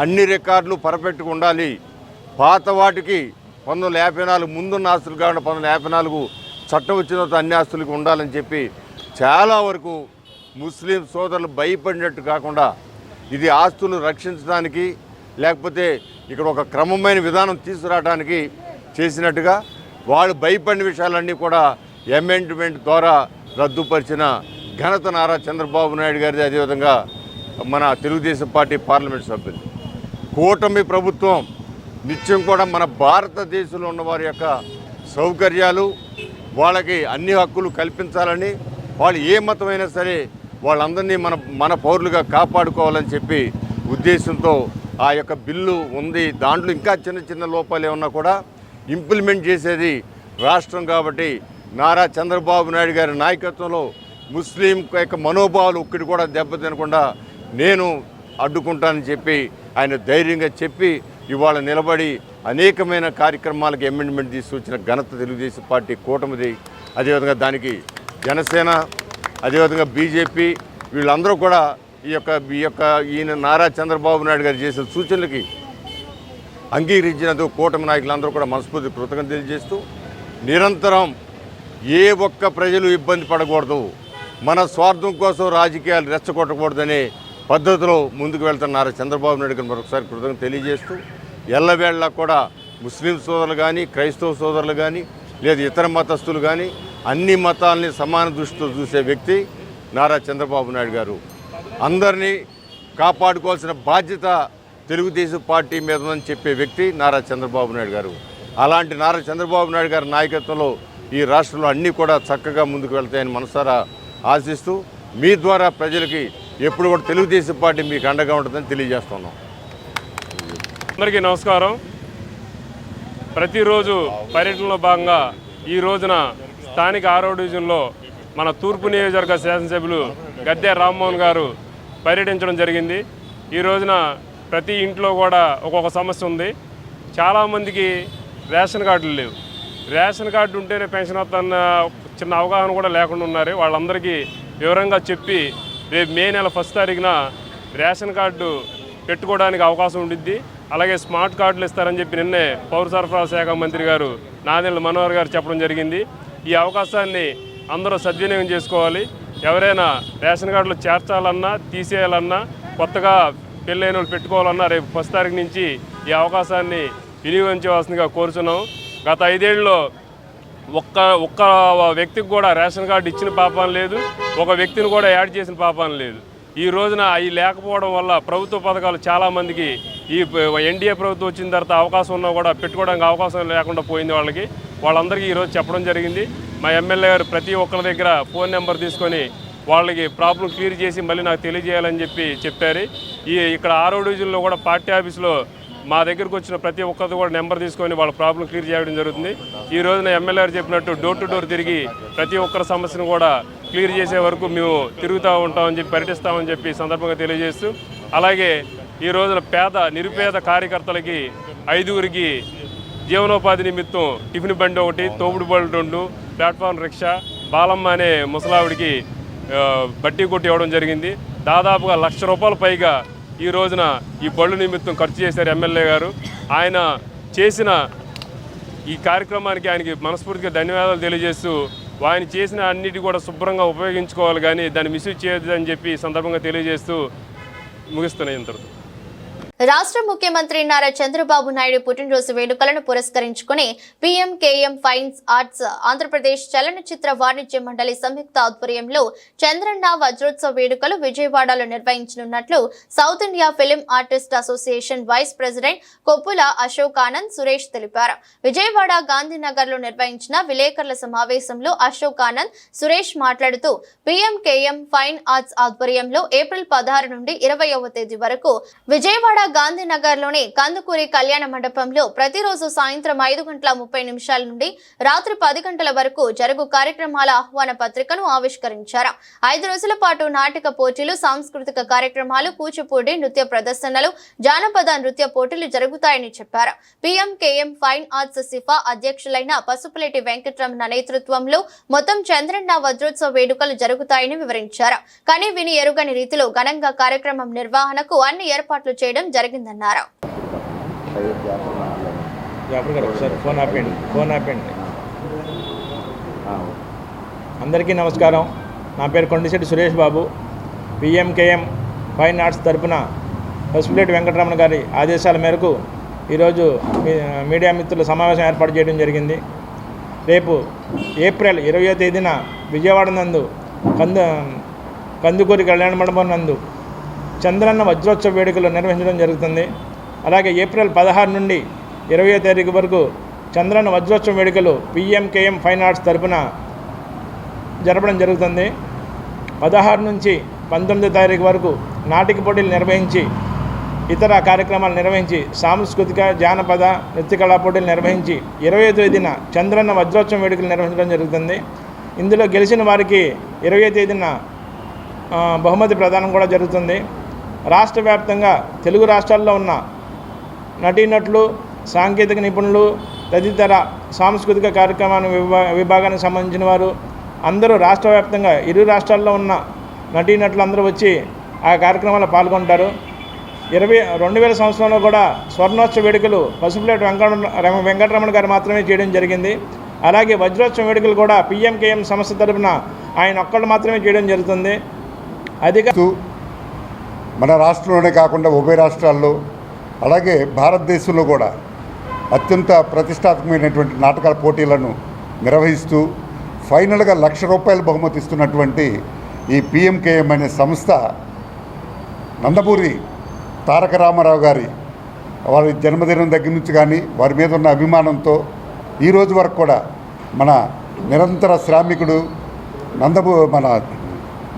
G: అన్ని రికార్డులు పర్ఫెక్ట్గా ఉండాలి, పాత వాటికి 1954 ముందున్న ఆస్తులు కాకుండా 1954 చట్టం వచ్చిన తర్వాత అన్ని ఆస్తులకు ఉండాలని చెప్పి చాలా వరకు ముస్లిం సోదరులు భయపడినట్టు కాకుండా ఇది ఆస్తులు రక్షించడానికి లేకపోతే ఇక్కడ ఒక క్రమమైన విధానం తీసుకురావడానికి చేసినట్టుగా వాళ్ళు భయపడిన విషయాలన్నీ కూడా అమెండ్మెంట్ ద్వారా రద్దుపరిచిన ఘనత నారా చంద్రబాబు నాయుడు గారిది, అదేవిధంగా మన తెలుగుదేశం పార్టీ పార్లమెంట్ సభ్యులు. కూటమి ప్రభుత్వం నిత్యం కూడా మన భారతదేశంలో ఉన్న వారి యొక్క సౌకర్యాలు, వాళ్ళకి అన్ని హక్కులు కల్పించాలని, వాళ్ళు ఏ మతమైనా సరే వాళ్ళందరినీ మన పౌరులుగా కాపాడుకోవాలని చెప్పి ఉద్దేశంతో ఆ యొక్క బిల్లు ఉంది. దాంట్లో ఇంకా చిన్న చిన్న లోపాలు ఏమన్నా కూడా ఇంప్లిమెంట్ చేసేది రాష్ట్రం కాబట్టి నారా చంద్రబాబు నాయుడు గారి నాయకత్వంలో ముస్లిం యొక్క మనోభావాలు ఒక్కటి కూడా దెబ్బతినకుండా నేను అడ్డుకుంటానని చెప్పి ఆయన ధైర్యంగా చెప్పి ఇవాళ నిలబడి అనేకమైన కార్యక్రమాలకు అమెండ్మెంట్ తీసుకొచ్చిన ఘనత తెలుగుదేశం పార్టీ కూటమిది. అదేవిధంగా దానికి జనసేన, అదేవిధంగా బీజేపీ వీళ్ళందరూ కూడా ఈయన నారా చంద్రబాబు నాయుడు గారు చేసిన సూచనలకి అంగీకరించినందుకు కూటమి నాయకులందరూ కూడా మనస్ఫూర్తి కృతజ్ఞతలు తెలియజేస్తూ, నిరంతరం ఏ ఒక్క ప్రజలు ఇబ్బంది పడకూడదు, మన స్వార్థం కోసం రాజకీయాలు రెచ్చగొట్టకూడదనే పద్ధతిలో ముందుకు వెళ్తున్న నారా చంద్రబాబు నాయుడు గారు మరొకసారి కృతజ్ఞత తెలియజేస్తూ, ఎల్లవేళలా కూడా ముస్లిం సోదరులు కానీ, క్రైస్తవ సోదరులు కానీ, లేదా ఇతర మతస్థులు కానీ అన్ని మతాలని సమాన దృష్టితో చూసే వ్యక్తి నారా చంద్రబాబు నాయుడు గారు. అందరినీ కాపాడుకోవాల్సిన బాధ్యత తెలుగుదేశం పార్టీ మీద ఉందని చెప్పే వ్యక్తి నారా చంద్రబాబు నాయుడు గారు. అలాంటి నారా చంద్రబాబు నాయుడు గారి నాయకత్వంలో ఈ రాష్ట్రంలో అన్నీ కూడా చక్కగా ముందుకు వెళ్తాయని మనసారా ఆశిస్తూ, మీ ద్వారా ప్రజలకి ఎప్పుడు కూడా తెలుగుదేశం పార్టీ మీకు అండగా ఉంటుందని తెలియజేస్తున్నాం.
H: అందరికీ నమస్కారం. ప్రతిరోజు పర్యటనలో భాగంగా ఈ రోజున స్థానిక 6వ డివిజన్లో మన తూర్పు నియోజకవర్గ శాసనసభ్యులు గద్దె రామ్మోహన్ గారు పర్యటించడం జరిగింది. ఈ రోజున ప్రతి ఇంట్లో కూడా ఒక్కొక్క సమస్య ఉంది. చాలామందికి రేషన్ కార్డులు లేవు. రేషన్ కార్డు ఉంటేనే పెన్షన్ వస్తున్న చిన్న అవగాహన కూడా లేకుండా ఉన్నారు. వాళ్ళందరికీ వివరంగా చెప్పి రేపు మే నెల 1 తారీఖున రేషన్ కార్డు పెట్టుకోవడానికి అవకాశం ఉండిద్ది. అలాగే స్మార్ట్ కార్డులు ఇస్తారని చెప్పి నిన్నే పౌర సరఫరాల శాఖ మంత్రి గారు నాదెండ్ల మనోహర్ గారు చెప్పడం జరిగింది. ఈ అవకాశాన్ని అందరూ సద్వినియోగం చేసుకోవాలి. ఎవరైనా రేషన్ కార్డులు చేర్చాలన్నా, తీసేయాలన్నా, కొత్తగా పెళ్ళైన వాళ్ళు పెట్టుకోవాలన్నా రేపు 1 తారీఖు నుంచి ఈ అవకాశాన్ని వినియోగించవలసిందిగా కోరుచున్నాం. గత 5 ఏళ్ళలో ఒక్క వ్యక్తికి కూడా రేషన్ కార్డు ఇచ్చిన పాపం లేదు, ఒక వ్యక్తిని కూడా యాడ్ చేసిన పాపం లేదు. ఈ రోజున అవి లేకపోవడం వల్ల ప్రభుత్వ పథకాలు చాలామందికి ఈ ఎన్డీఏ ప్రభుత్వం వచ్చిన తర్వాత అవకాశం ఉన్నా కూడా పెట్టుకోవడానికి అవకాశం లేకుండా పోయింది. వాళ్ళందరికీ ఈరోజు చెప్పడం జరిగింది. మా ఎమ్మెల్యే గారు ప్రతి ఒక్కరి దగ్గర ఫోన్ నెంబర్ తీసుకొని వాళ్ళకి ప్రాబ్లం క్లియర్ చేసి మళ్ళీ నాకు తెలియజేయాలని చెప్పారు. ఇక్కడ 6వ డివిజన్లో కూడా పార్టీ ఆఫీస్లో మా దగ్గరకు వచ్చిన ప్రతి ఒక్కరిది కూడా నెంబర్ తీసుకొని వాళ్ళ ప్రాబ్లం క్లియర్ చేయడం జరుగుతుంది. ఈ రోజున ఎమ్మెల్యే గారు చెప్పినట్టు డోర్ టు డోర్ తిరిగి ప్రతి ఒక్కరి సమస్యను కూడా క్లియర్ చేసే వరకు మేము తిరుగుతూ ఉంటామని చెప్పి, పర్యటిస్తామని చెప్పి సందర్భంగా తెలియజేస్తూ, అలాగే ఈ రోజున నిరుపేద కార్యకర్తలకి 5గురికి జీవనోపాధి నిమిత్తం టిఫిన్ బండి 1, తోపుడు బళ్ళు 2, ప్లాట్ఫామ్ రిక్షా, బాలమ్మ అనే ముసలావిడికి బట్టి కొట్టి ఇవ్వడం జరిగింది. దాదాపుగా ₹1,00,000 పైగా ఈ రోజున ఈ బళ్ళు నిమిత్తం ఖర్చు చేశారు ఎమ్మెల్యే గారు. ఆయన చేసిన ఈ కార్యక్రమానికి ఆయనకి మనస్ఫూర్తిగా ధన్యవాదాలు తెలియజేస్తూ, ఆయన చేసిన అన్నిటి కూడా శుభ్రంగా ఉపయోగించుకోవాలి కానీ దాన్ని మిస్యూజ్ చేయొద్దని చెప్పి సందర్భంగా తెలియజేస్తూ ముగిస్తున్నాయి. ఇంతటితో
A: రాష్ట్ర ముఖ్యమంత్రి నారా చంద్రబాబు నాయుడు పుట్టినరోజు వేడుకలను పురస్కరించుకుని పీఎంకేఎం ఫైన్ ఆర్ట్స్ ఆంధ్రప్రదేశ్ చలనచిత్ర వాణిజ్య మండలి సంయుక్త ఆధ్వర్యంలో చంద్రన్న వజ్రోత్సవ వేడుకలు విజయవాడలో నిర్వహించనున్నట్లు South India film artist association vice president Koppula Ashok Anand Suresh తెలిపారు. విజయవాడ గాంధీనగర్ లో నిర్వహించిన విలేకరుల సమావేశంలో అశోక్ ఆనంద్ సురేష్ మాట్లాడుతూ, పీఎంకేఎం ఫైన్ ఆర్ట్స్ ఆధ్వర్యంలో ఏప్రిల్ 16 నుండి 20వ తేదీ వరకు విజయవాడ గాంధీనగర్ లోని కందుకూరి కళ్యాణ మండపంలో ప్రతిరోజు సాయంత్రం 5:30 నుండి రాత్రి 10 గంటల వరకు జరుగు కార్యక్రమాల ఆహ్వాన పత్రికను ఆవిష్కరించారు. 5 రోజుల పాటు నాటక పోటీలు, సాంస్కృతిక కార్యక్రమాలు, కూచిపూడి నృత్య ప్రదర్శనలు, జానపద నృత్య పోటీలు జరుగుతాయని చెప్పారు. పీఎంకేఎం ఫైన్ ఆర్ట్స్ సిఫా అధ్యక్షులైన పసుపులేటి వెంకటరమణ నేతృత్వంలో మొత్తం చంద్రన్న వజ్రోత్సవ వేడుకలు జరుగుతాయని వివరించారు. కానీ విని ఎరుగని రీతిలో ఘనంగా కార్యక్రమం నిర్వహణకు అన్ని ఏర్పాట్లు చేయడం జరిగిందన్నారు.
D: అందరికీ నమస్కారం. నా పేరు కొండిశెట్టి సురేష్ బాబు. పిఎంకేఎం ఫైన్ ఆర్ట్స్ తరపున పసుపులేటి వెంకటరమణ గారి ఆదేశాల మేరకు ఈరోజు మీడియా మిత్రుల సమావేశం ఏర్పాటు చేయడం జరిగింది. రేపు ఏప్రిల్ 20వ తేదీన విజయవాడ నందు కందుకూరి కళ్యాణ మండపం నందు చంద్రన్న వజ్రోత్సవ వేడుకలు నిర్వహించడం జరుగుతుంది. అలాగే ఏప్రిల్ 16 నుండి 20వ తారీఖు వరకు చంద్రన్న వజ్రోత్సవ వేడుకలు పిఎంకేఎం ఫైన్ ఆర్ట్స్ తరపున జరపడం జరుగుతుంది. 16 నుంచి 19వ తారీఖు వరకు నాటిక పోటీలు నిర్వహించి ఇతర కార్యక్రమాలు నిర్వహించి సాంస్కృతిక జానపద నృత్య కళా పోటీలు నిర్వహించి 20వ తేదీన చంద్రన్న వజ్రోత్సవం వేడుకలు నిర్వహించడం జరుగుతుంది. ఇందులో గెలిచిన వారికి 20వ తేదీన బహుమతి ప్రదానం కూడా జరుగుతుంది. రాష్ట్ర వ్యాప్తంగా తెలుగు రాష్ట్రాల్లో ఉన్న నటీనటులు, సాంకేతిక నిపుణులు, తదితర సాంస్కృతిక కార్యక్రమాల విభాగానికి సంబంధించిన వారు అందరూ రాష్ట్ర వ్యాప్తంగా ఇరు రాష్ట్రాల్లో ఉన్న నటీనటులు అందరూ వచ్చి ఆ కార్యక్రమాల్లో పాల్గొంటారు. 2000 సంవత్సరంలో కూడా స్వర్ణోత్సవ వేడుకలు పసుపులేటి వెంకటరమణ గారు మాత్రమే చేయడం జరిగింది. అలాగే వజ్రోత్సవ వేడుకలు కూడా పిఎంకేఎం సంస్థ తరపున ఆయన ఒక్కళ్ళు మాత్రమే చేయడం జరుగుతుంది.
I: మన రాష్ట్రంలోనే కాకుండా ఉభయ రాష్ట్రాల్లో అలాగే భారతదేశంలో కూడా అత్యంత ప్రతిష్టాత్మకమైనటువంటి నాటకాల పోటీలను నిర్వహిస్తూ ఫైనల్గా ₹1,00,000 బహుమతి ఇస్తున్నటువంటి ఈ పిఎంకేఎం అనే సంస్థ నందమూరి తారక రామారావు గారి వారి జన్మదినం దగ్గర నుంచి కానీ వారి మీద ఉన్న అభిమానంతో ఈరోజు వరకు కూడా మన నిరంతర శ్రామికుడు మన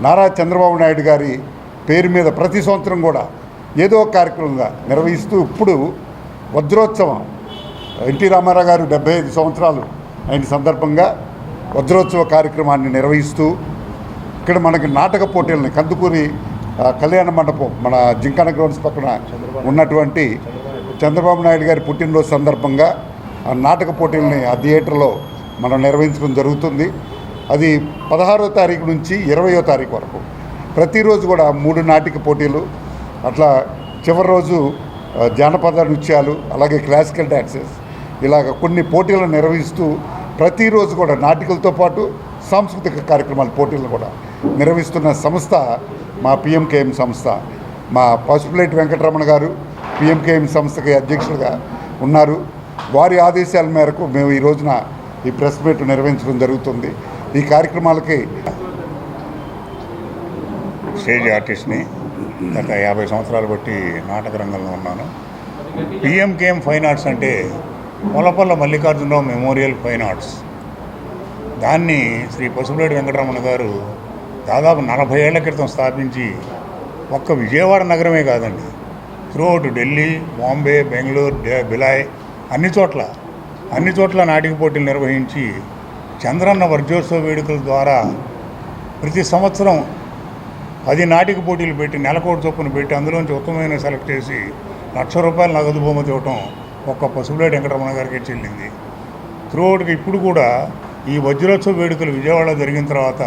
I: నారా చంద్రబాబు నాయుడు గారి పేరు మీద ప్రతి సంవత్సరం కూడా ఏదో ఒక కార్యక్రమంగా నిర్వహిస్తూ ఇప్పుడు వజ్రోత్సవం ఎన్టీ రామారావు గారు 75 సంవత్సరాలు అయిన సందర్భంగా వజ్రోత్సవ కార్యక్రమాన్ని నిర్వహిస్తూ ఇక్కడ మనకి నాటక పోటీలని కందుకూరి కళ్యాణ మండపం మన జింకాన గ్రౌండ్స్ పక్కన ఉన్నటువంటి చంద్రబాబు నాయుడు గారి పుట్టినరోజు సందర్భంగా ఆ నాటక పోటీలని ఆ థియేటర్లో మనం నిర్వహించడం జరుగుతుంది. అది 16వ తారీఖు నుంచి 20వ తారీఖు వరకు ప్రతిరోజు కూడా 3 నాటిక పోటీలు, అట్లా చివరి రోజు జానపద నృత్యాలు, అలాగే క్లాసికల్ డ్యాన్సెస్, ఇలాగ కొన్ని పోటీలను నిర్వహిస్తూ ప్రతిరోజు కూడా నాటికలతో పాటు సాంస్కృతిక కార్యక్రమాల పోటీలను కూడా నిర్వహిస్తున్న సంస్థ మా పిఎంకేఎం సంస్థ. మా పసుపులేటి వెంకటరమణ గారు పిఎంకేఎం సంస్థకి అధ్యక్షులుగా ఉన్నారు. వారి ఆదేశాల మేరకు మేము ఈ రోజున ఈ ప్రెస్ మీట్ నిర్వహించడం జరుగుతుంది. ఈ కార్యక్రమాలకి
J: స్టేజ్ ఆర్టిస్ట్ని గత 50 సంవత్సరాలు బట్టి నాటక రంగంలో ఉన్నాను. పిఎంకేఎం ఫైన్ ఆర్ట్స్ అంటే పొలపల్ల మల్లికార్జునరావు మెమోరియల్ ఫైన్ ఆర్ట్స్. దాన్ని శ్రీ పసుపులేటి వెంకటరమణ గారు దాదాపు 40 ఏళ్ల క్రితం స్థాపించి ఒక్క విజయవాడ నగరమే కాదండి, త్రూఅవుట్ ఢిల్లీ, బాంబే, బెంగళూరు, బిలాయ్ అన్ని చోట్ల నాటిక పోటీలు నిర్వహించి చంద్రన్న వజ్రోత్సవ వేడుకల ద్వారా ప్రతి సంవత్సరం 10 నాటిక పోటీలు పెట్టి నెలకోటి చొప్పున పెట్టి అందులోంచి ఉత్తమమైన సెలెక్ట్ చేసి ₹1,00,000 నగదు బహుమతి ఇవ్వటం ఒక్క పసుపులేటి వెంకటరమణ గారికి చెల్లింది. త్రూఅవుట్గా ఇప్పుడు కూడా ఈ వజ్రోత్సవ వేడుకలు విజయవాడలో జరిగిన తర్వాత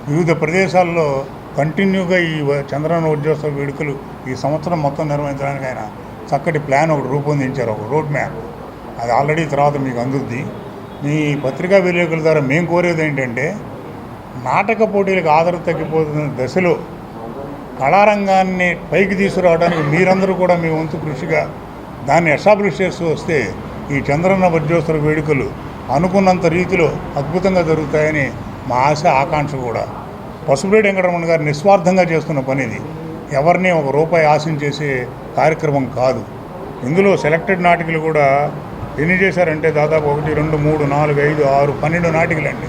J: వివిధ ప్రదేశాల్లో కంటిన్యూగా ఈ చంద్రన్న వజ్రోత్సవ వేడుకలు ఈ సంవత్సరం మొత్తం నిర్వహించడానికి ఆయన చక్కటి ప్లాన్ ఒకటి రూపొందించారు, ఒక రోడ్ మ్యాప్. అది ఆల్రెడీ తర్వాత మీకు అందుద్ది. మీ పత్రికా విలేకరుల ద్వారా మేము కోరేది ఏంటంటే, నాటక పోటీలకు ఆదరణ తగ్గిపోతున్న దశలో కళారంగాన్ని పైకి తీసుకురావడానికి మీరందరూ కూడా మీ వంతు కృషిగా దాన్ని ఎస్టాబ్లిష్ చేస్తూ వస్తే ఈ చంద్రన్న వజ్రోత్సవ వేడుకలు అనుకున్నంత రీతిలో అద్భుతంగా జరుగుతాయని మా ఆశ, ఆకాంక్ష కూడా. పసుపులేటి వెంకటరమణ గారు నిస్వార్థంగా చేస్తున్న పనిది, ఎవరిని ₹1 ఆశించేసే కార్యక్రమం కాదు. ఇందులో సెలెక్టెడ్ నాటికలు కూడా ఎన్ని చేశారంటే దాదాపు 1, 2, 3, 4, 5, 6, 12 నాటికలండి.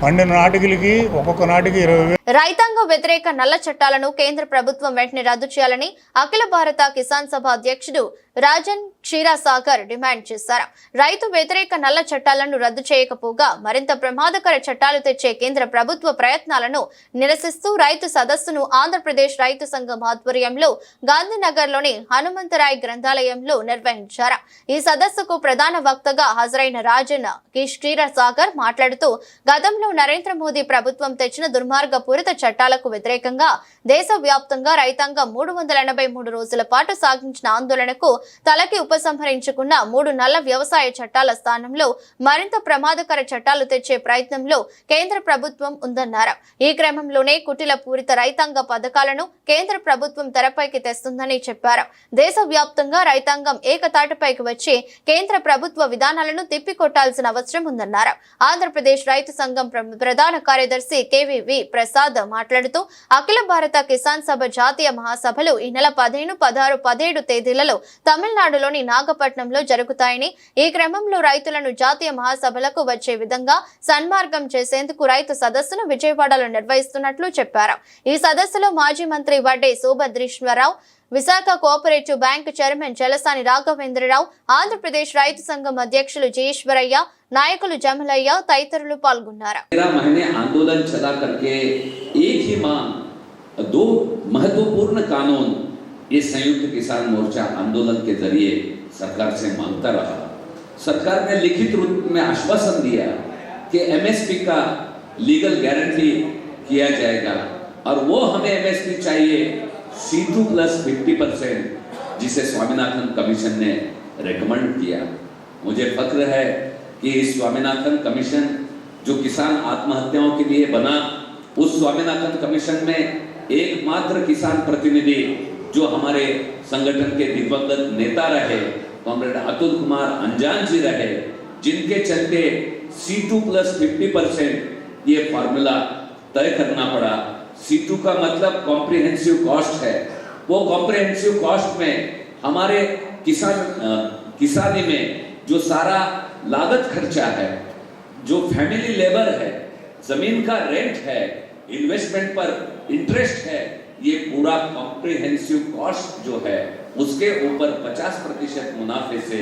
J: 12 నాటికలకి ఒక్కొక్క నాటికి 20,000.
A: రైతాంగ వ్యతిరేక నల్ల చట్టాలను కేంద్ర ప్రభుత్వం వెంటనే రద్దు చేయాలని అఖిల భారత కిసాన్ సభ అధ్యక్షుడు రాజన్ క్షీరసాగర్ డిమాండ్ చేశారు. రైతు వ్యతిరేక నల్ల చట్టాలను రద్దు చేయకపోగా మరింత ప్రమాదకర చట్టాలు తెచ్చే కేంద్ర ప్రభుత్వ ప్రయత్నాలను నిరసిస్తూ రైతు సదస్సును ఆంధ్రప్రదేశ్ రైతు సంఘం ఆధ్వర్యంలో గాంధీనగర్లోని హనుమంతరాయ్ గ్రంథాలయంలో నిర్వహించారు. ఈ సదస్సుకు ప్రధాన వక్తగా హాజరైన రాజన్ క్షీరసాగర్ మాట్లాడుతూ, గతంలో దేశంలో నరేంద్ర మోదీ ప్రభుత్వం తెచ్చిన దుర్మార్గపూరిత చట్టాలకు వ్యతిరేకంగా దేశవ్యాప్తంగా రైతాంగం 383 రోజుల పాటు సాగించిన ఆందోళనకు తలకి ఉపసంహరించుకున్న 3 నల్ల వ్యవసాయ చట్టాల స్థానంలో మరింత ప్రమాదకర చట్టాలు తెచ్చే ప్రయత్నంలో కేంద్ర ప్రభుత్వం ఉందన్నారు. ఈ క్రమంలోనే కుటిల పూరిత రైతాంగ పథకాలను కేంద్ర ప్రభుత్వం తెరపైకి తెస్తుందని చెప్పారు. దేశవ్యాప్తంగా రైతాంగం ఏకతాటిపైకి వచ్చి కేంద్ర ప్రభుత్వ విధానాలను తిప్పికొట్టాల్సిన అవసరం ఉందన్నారు. ఆంధ్రప్రదేశ్ రైతు సంఘం ప్రధాన కార్యదర్శి కేవీవి ప్రసాద్ మాట్లాడుతూ అఖిల భారత కిసాన్ సభ జాతీయ మహాసభలు ఈ నెల 15, 16, 17 తేదీలలో తమిళనాడులోని నాగపట్నంలో జరుగుతాయని, ఈ క్రమంలో రైతులను జాతీయ మహాసభలకు వచ్చే విధంగా సన్మార్గం చేసేందుకు రైతు సదస్సును విజయవాడలో నిర్వహిస్తున్నట్లు చెప్పారు. ఈ సదస్సులో మాజీ మంత్రి Vadde Subhadreeswara Rao, Visakha cooperative bank chairman Chalasani Raghavendra Rao, Andhra Pradesh రైతు సంఘం అధ్యక్షులు జయేశ్వరయ్య, నాయకులు జమలయ్య తదితరులు పాల్గొన్నారు.
K: 13 महीने आंदोलन चला करके एक ही मांग 2 महत्वपूर्ण कानून ये संयुक्त किसान मोर्चा आंदोलन के जरिए सरकार से मांगता रहा. सरकार ने लिखित रूप में आश्वासन दिया कि एमएसपी का लीगल गारंटी किया जाएगा और वो हमें एमएसपी चाहिए C2+50%, जिसे स्वामीनाथन कमीशन ने रेकमेंड किया. मुझे फख्र है कि इस स्वामीनाथन कमीशन जो किसान आत्महत्याओं के लिए बना, उस स्वामीनाथन कमीशन में एकमात्र किसान प्रतिनिधि जो हमारे संगठन के दिवंगत नेता रहे, कॉमरेड अतुल कुमार अंजान जी रहे, जिनके चलते C2+50% ये फॉर्मूला तय करना पड़ा. C2 का मतलब कॉम्प्रिहेंसिव कॉस्ट है. वो कॉम्प्रिहेंसिव कॉस्ट में हमारे किसानी में जो सारा लागत खर्चा है, जो फैमिली लेबर है, जमीन का रेंट है, इन्वेस्टमेंट पर इंटरेस्ट है, ये पूरा कॉम्प्रिहेंसिव कॉस्ट जो है उसके ऊपर 50% मुनाफे से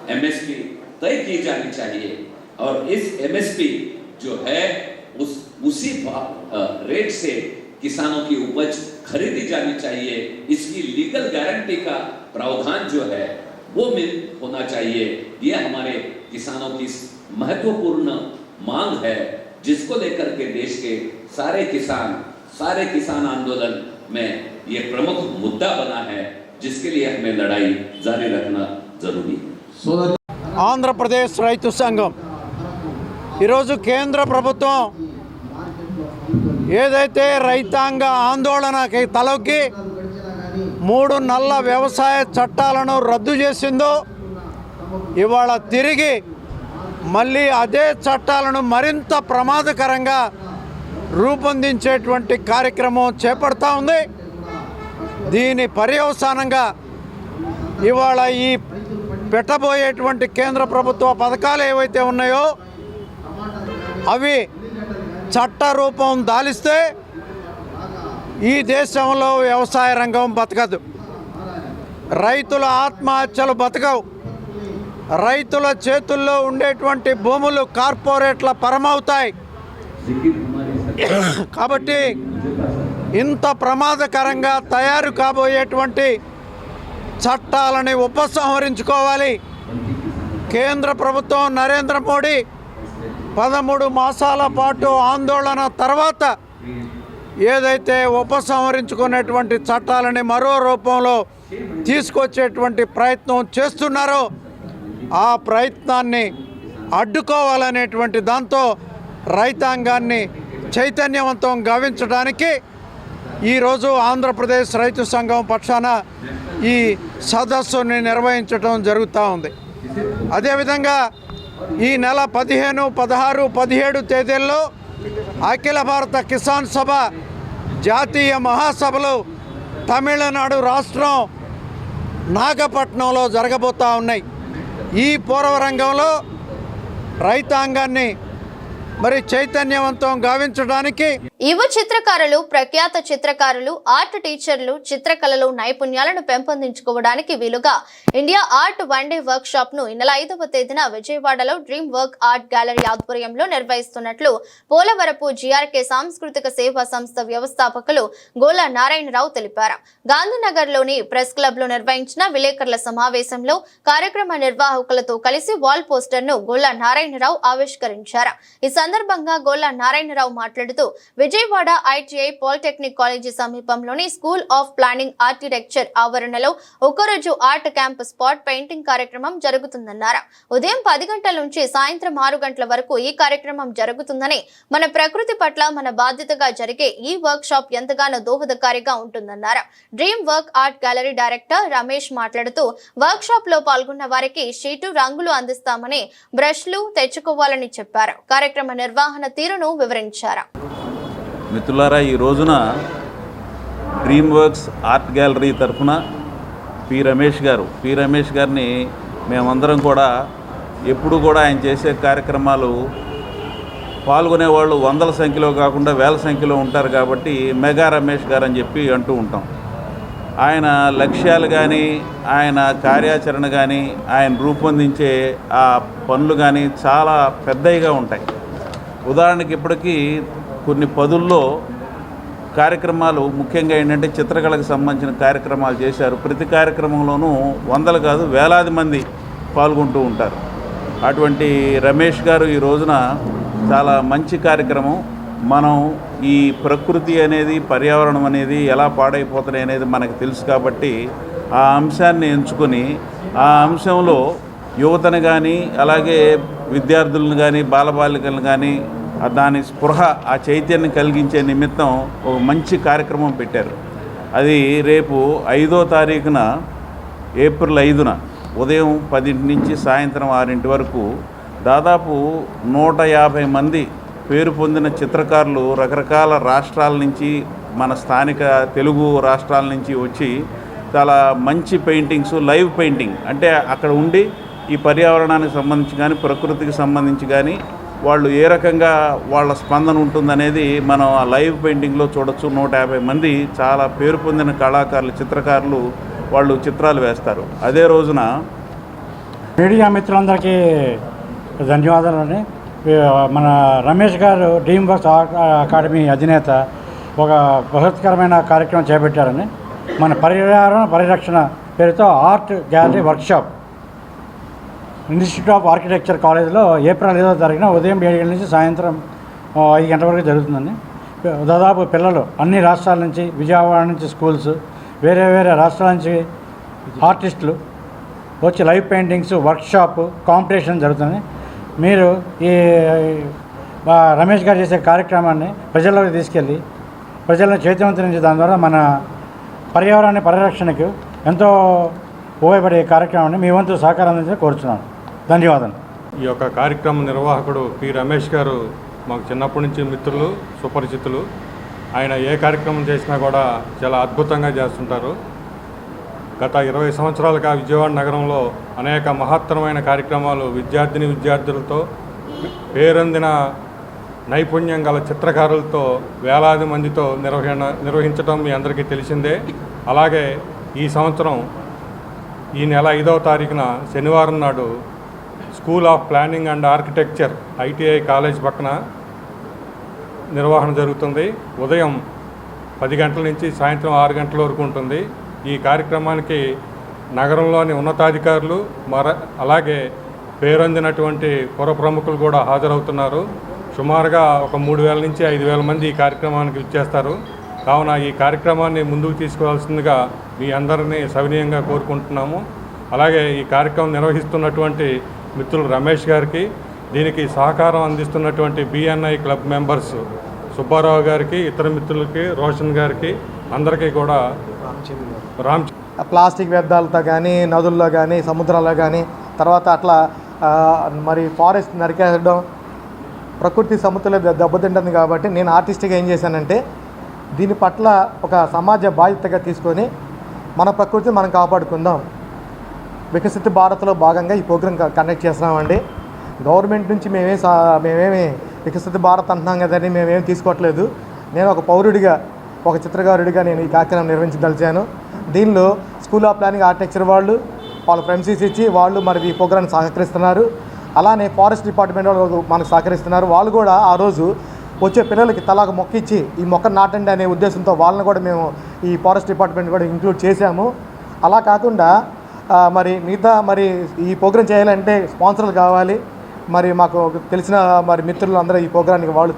K: एमएसपी तय की जानी चाहिए. और इस एमएसपी जो है उसी रेट से किसानों की उपज खरीदी जानी चाहिए. इसकी लीगल गारंटी का प्रावधान जो है वो होना चाहिए. ये हमारे किसानों की महत्वपूर्ण मांग है, जिसको लेकर के देश के सारे किसान आंदोलन में ये प्रमुख मुद्दा बना है, जिसके लिए हमें लड़ाई जारी रखना जरूरी है.
D: ఆంధ్రప్రదేశ్ రైతు సంఘం ఈరోజు కేంద్ర ప్రభుత్వం ఏదైతే రైతాంగ ఆందోళనకి తలొగ్గి 3 నల్ల వ్యవసాయ చట్టాలను రద్దు చేసిందో, ఇవాళ తిరిగి మళ్ళీ అదే చట్టాలను మరింత ప్రమాదకరంగా రూపొందించేటువంటి కార్యక్రమం చేపడతా ఉంది. దీని పర్యవసానంగా ఇవాళ ఈ పెట్టబోయేటువంటి కేంద్ర ప్రభుత్వ పథకాలు ఏవైతే ఉన్నాయో అవి చట్ట రూపం దాలిస్తే ఈ దేశంలో వ్యవసాయ రంగం బతకదు. రైతుల ఆత్మహత్యలు బతకవు. రైతుల చేతుల్లో ఉండేటువంటి భూములు కార్పొరేట్ల పరమవుతాయి. కాబట్టి ఇంత ప్రమాదకరంగా తయారు కాబోయేటువంటి చట్టాలని ఉపసంహరించుకోవాలి. కేంద్ర ప్రభుత్వం నరేంద్ర మోడీ 13 మాసాల పాటు ఆందోళన తర్వాత ఏదైతే ఉపసంహరించుకునేటువంటి చట్టాలని మరో రూపంలో తీసుకొచ్చేటువంటి ప్రయత్నం చేస్తున్నారో ఆ ప్రయత్నాన్ని అడ్డుకోవాలనేటువంటి దాంతో రైతాంగాన్ని చైతన్యవంతం గావించడానికి ఈరోజు ఆంధ్రప్రదేశ్ రైతు సంఘం పక్షాన ఈ సదస్సుని నిర్వహించడం జరుగుతూ ఉంది. అదేవిధంగా ఈ నెల 15, 16, 17 తేదీల్లో అఖిల భారత కిసాన్ సభ జాతీయ మహాసభలు తమిళనాడు రాష్ట్రం నాగపట్నంలో జరగబోతూ ఉన్నాయి. ఈ పూర్వరంగంలో రైతాంగాన్ని మరి చైతన్యవంతం గావించడానికి
A: యువ చిత్రకారులు, ప్రఖ్యాత చిత్రకారులు, ఆర్ట్ టీచర్లు చిత్రకళలో నైపుణ్యాలను పెంపొందించుకోవడానికి వీలుగా India art one day work shop ను ఈ నెల 5వ తేదీన విజయవాడలో డ్రీమ్ వర్క్ ఆర్ట్ గ్యాలరీ ఆధ్వర్యంలో నిర్వహిస్తున్నట్లు పోలవరపు జీఆర్కే సాంస్కృతిక సేవా సంస్థ వ్యవస్థాపకులు గోలా నారాయణరావు తెలిపారు. గాంధీనగర్లోని ప్రెస్ క్లబ్ లో నిర్వహించిన విలేకరుల సమావేశంలో కార్యక్రమ నిర్వాహకులతో కలిసి వాల్ పోస్టర్ ను గోలా నారాయణరావు ఆవిష్కరించారు. ఈ సందర్భంగా గోల్లా నారాయణరావు మాట్లాడుతూ విజయవాడ ITI పాలిటెక్నిక్ కాలేజీ సమీపంలోని స్కూల్ ఆఫ్ ప్లానింగ్ ఆర్కిటెక్చర్ ఆవరణలో ఒకరోజు ఆర్ట్ క్యాంప్ స్పాట్ పెయింటింగ్ కార్యక్రమం జరుగుతుందన్నారు. ఉదయం 10 గంటల నుంచి సాయంత్రం 6 గంటల వరకు ఈ కార్యక్రమం జరుగుతుందని, మన ప్రకృతి పట్ల మన బాధ్యతగా జరిగే ఈ వర్క్ షాప్ ఎంతగానో దోహదకారిగా ఉంటుందన్నారు. Dream work art gallery director Ramesh మాట్లాడుతూ వర్క్ షాప్ లో పాల్గొన్న వారికి షీటు రంగులు అందిస్తామని, బ్రష్లు తెచ్చుకోవాలని చెప్పారు. కార్యక్రమ నిర్వహణ తీరును వివరించారు.
L: మిత్రులారా, ఈ రోజున డ్రీమ్ వర్క్స్ ఆర్ట్ గ్యాలరీ తరఫున పి రమేష్ గారిని మేమందరం కూడా ఎప్పుడు కూడా ఆయన చేసే కార్యక్రమాలు పాల్గొనేవాళ్ళు వందల సంఖ్యలో కాకుండా వేల సంఖ్యలో ఉంటారు కాబట్టి మెగా రమేష్ గారు అని చెప్పి అంటూ ఉంటాం. ఆయన లక్ష్యాలు కానీ, ఆయన కార్యాచరణ కానీ, ఆయన రూపొందించే ఆ పనులు కానీ చాలా పెద్దవిగా ఉంటాయి. ఉదాహరణకి ఇప్పటికీ కొన్ని పదుల్లో కార్యక్రమాలు, ముఖ్యంగా ఏంటంటే చిత్రకళకు సంబంధించిన కార్యక్రమాలు చేశారు. ప్రతి కార్యక్రమంలోనూ వందలు కాదు వేలాది మంది పాల్గొంటూ ఉంటారు. అటువంటి రమేష్ గారు ఈ రోజున చాలా మంచి కార్యక్రమం. మనం ఈ ప్రకృతి అనేది, పర్యావరణం అనేది ఎలా పాడైపోతున్నాయి అనేది మనకు తెలుసు కాబట్టి ఆ అంశాన్ని ఎంచుకొని ఆ అంశంలో యువతను కానీ, అలాగే విద్యార్థులను కానీ, బాలబాలికలను కానీ దాని స్పృహ, ఆ చైతన్యం కలిగించే నిమిత్తం ఒక మంచి కార్యక్రమం పెట్టారు. అది రేపు 5వ తారీఖున ఏప్రిల్ 5న ఉదయం 10 నుంచి సాయంత్రం 6 వరకు దాదాపు 150 మంది పేరు పొందిన చిత్రకారులు రకరకాల రాష్ట్రాల నుంచి, మన స్థానిక తెలుగు రాష్ట్రాల నుంచి వచ్చి చాలా మంచి పెయింటింగ్స్, లైవ్ పెయింటింగ్ అంటే అక్కడ ఉండి ఈ పర్యావరణానికి సంబంధించి కానీ, ప్రకృతికి సంబంధించి కానీ వాళ్ళు ఏ రకంగా వాళ్ళ స్పందన ఉంటుందనేది మనం ఆ లైవ్ పెయింటింగ్లో చూడొచ్చు. 150 మంది చాలా పేరు పొందిన కళాకారులు, చిత్రకారులు వాళ్ళు చిత్రాలు వేస్తారు. అదే రోజున
C: మీడియా మిత్రులందరికీ ధన్యవాదాలండి. మన రమేష్ గారు డ్రీమ్ వర్క్స్ అకాడమీ అధినేత ఒక బృహత్కరమైన కార్యక్రమం చేపట్టారని, మన పర్యావరణ పరిరక్షణ పేరుతో art gallery workshop institute of architecture కాలేజీలో ఏప్రిల్ 5వ తారీఖున ఉదయం 7 గంటల నుంచి సాయంత్రం 5 గంటల వరకు జరుగుతుందండి. దాదాపు పిల్లలు అన్ని రాష్ట్రాల నుంచి, విజయవాడ నుంచి స్కూల్స్, వేరే రాష్ట్రాల నుంచి ఆర్టిస్టులు వచ్చి లైవ్ పెయింటింగ్స్, వర్క్షాప్, కాంపిటీషన్ జరుగుతుంది. మీరు ఈ రమేష్ గారు చేసే కార్యక్రమాన్ని ప్రజల్లోకి తీసుకెళ్ళి ప్రజలను చైతన్యవంతం, దాని ద్వారా మన పర్యావరణ పరిరక్షణకు ఎంతో ఉపయోగపడే కార్యక్రమాన్ని మీ వంతు సహకారం అందించి కోరుచున్నాను. ధన్యవాదాలు.
H: ఈ యొక్క కార్యక్రమ నిర్వాహకుడు పి రమేష్ గారు మాకు చిన్నప్పటి నుంచి మిత్రులు, సుపరిచితులు. ఆయన ఏ కార్యక్రమం చేసినా కూడా చాలా అద్భుతంగా చేస్తుంటారు. గత 20 సంవత్సరాలుగా విజయవాడ నగరంలో అనేక మహత్తరమైన కార్యక్రమాలు విద్యార్థులతో, పేరొందిన నైపుణ్యం గల చిత్రకారులతో, వేలాది మందితో నిర్వహించడం మీ అందరికీ తెలిసిందే. అలాగే ఈ సంవత్సరం ఈ నెల 5వ తారీఖున శనివారం నాడు school of planning and architecture ITI college పక్కన నిర్వహణ జరుగుతుంది. ఉదయం 10 గంటల నుంచి సాయంత్రం 6 గంటల వరకు ఉంటుంది. ఈ కార్యక్రమానికి నగరంలోని ఉన్నతాధికారులు, అలాగే పేరొందినటువంటి పుర ప్రముఖులు కూడా హాజరవుతున్నారు. సుమారుగా ఒక 3000 నుంచి 5000 మంది ఈ కార్యక్రమానికి ఇచ్చేస్తారు. కావున ఈ కార్యక్రమాన్ని ముందుకు తీసుకువెళ్లాల్సిందిగా మీ అందరినీ సవినీయంగా కోరుకుంటున్నాము. అలాగే ఈ కార్యక్రమం నిర్వహిస్తున్నటువంటి మిత్రులు రమేష్ గారికి, దీనికి సహకారం అందిస్తున్నటువంటి BNI క్లబ్ మెంబర్స్ సుబ్బారావు గారికి, ఇతర మిత్రులకి, రోషన్ గారికి, అందరికీ కూడా
E: ప్లాస్టిక్ వ్యర్థాలతో కానీ, నదుల్లో కానీ, సముద్రాల్లో కానీ, తర్వాత అట్లా మరి ఫారెస్ట్ నరికేయడం, ప్రకృతి సమతుల్యత దెబ్బతింటుంది. కాబట్టి నేను ఆర్టిస్ట్గా ఏం చేశానంటే దీని పట్ల ఒక సమాజ బాధ్యతగా తీసుకొని మన ప్రకృతిని మనం కాపాడుకుందాం. వికసిత భారత్లో భాగంగా ఈ ప్రోగ్రాం కండక్ట్ చేస్తున్నామండి. గవర్నమెంట్ నుంచి మేమేమి వికసిత భారత్ అంటున్నాం కదని మేమేమి తీసుకోవట్లేదు. నేను ఒక పౌరుడిగా, ఒక చిత్రకారుడిగా నేను ఈ కార్యక్రమం నిర్వహించదలిచాను. దీనిలో స్కూల్ ఆఫ్ ప్లానింగ్ ఆర్కిటెక్చర్ వాళ్ళు ప్రెమిసెస్ ఇచ్చి వాళ్ళు మరి ఈ ప్రోగ్రాన్ని సహకరిస్తున్నారు. అలానే ఫారెస్ట్ డిపార్ట్మెంట్ వాళ్ళు మనకు సహకరిస్తున్నారు. వాళ్ళు కూడా ఆ రోజు వచ్చే పిల్లలకి తలా ఒక మొక్క ఇచ్చి ఈ మొక్క నాటండి అనే ఉద్దేశంతో వాళ్ళని కూడా మేము ఈ ఫారెస్ట్ డిపార్ట్మెంట్ కూడా ఇంక్లూడ్ చేశాము. అలా కాకుండా మరి మిగతా మరి ఈ ప్రోగ్రాం చేయాలంటే స్పాన్సర్లు కావాలి. మరి మాకు తెలిసిన మరి మిత్రులు అందరూ ఈ ప్రోగ్రానికి వాళ్ళు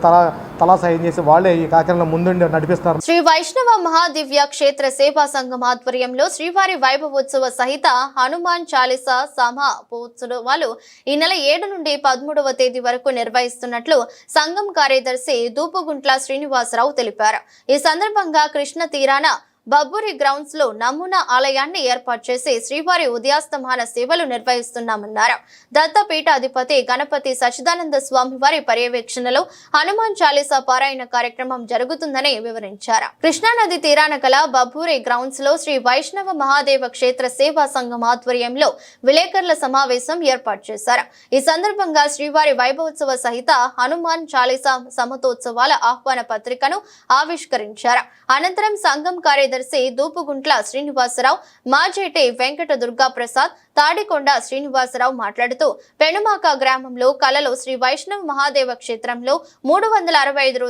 E: తలా సాయం చేసి వాళ్ళే ఈ కార్యక్రమంలో ముందుండి నడిపిస్తున్నారు.
A: శ్రీ వైష్ణవ మహాదివ్య క్షేత్ర సేవా సంఘం ఆధ్వర్యంలో శ్రీవారి వైభవోత్సవ సహిత హనుమాన్ చాలీసా సమాపోత్సవాలు ఈ నెల 7 నుండి 13వ తేదీ వరకు నిర్వహిస్తున్నట్లు సంఘం కార్యదర్శి దూపుగుంట్ల శ్రీనివాసరావు తెలిపారు. ఈ సందర్భంగా కృష్ణ తీరాన బబ్బూరి గ్రౌండ్స్ లో నమూనా ఆలయాన్ని ఏర్పాటు చేసి శ్రీవారి ఉదయాస్తమాన సేవలు నిర్వహిస్తున్నామన్నారు. దత్తపీఠ అధిపతి గణపతి సచ్చిదానంద స్వామి వారి పర్యవేక్షణలో హనుమాన్ చాలీసా పారాయణ కార్యక్రమం జరుగుతుందని వివరించారు. కృష్ణానది తీరాన గల బబ్బూరి గ్రౌండ్స్ లో శ్రీ వైష్ణవ మహాదేవ క్షేత్ర సేవా సంఘం ఆధ్వర్యంలో విలేకరుల సమావేశం ఏర్పాటు చేశారు. ఈ సందర్భంగా శ్రీవారి వైభవోత్సవ సహిత హనుమాన్ చాలీసా సమతోత్సవాల ఆహ్వాన పత్రికను ఆవిష్కరించారు. అనంతరం సంఘం కార్యదర్శి దూపుగుంట్ల శ్రీనివాసరావు, మాజేటి వెంకట దుర్గా ప్రసాద్, తాడికొండ శ్రీనివాసరావు మాట్లాడుతూ పెనుమాక గ్రామంలో కలలో శ్రీ వైష్ణవ మహాదేవ క్షేత్రంలో 365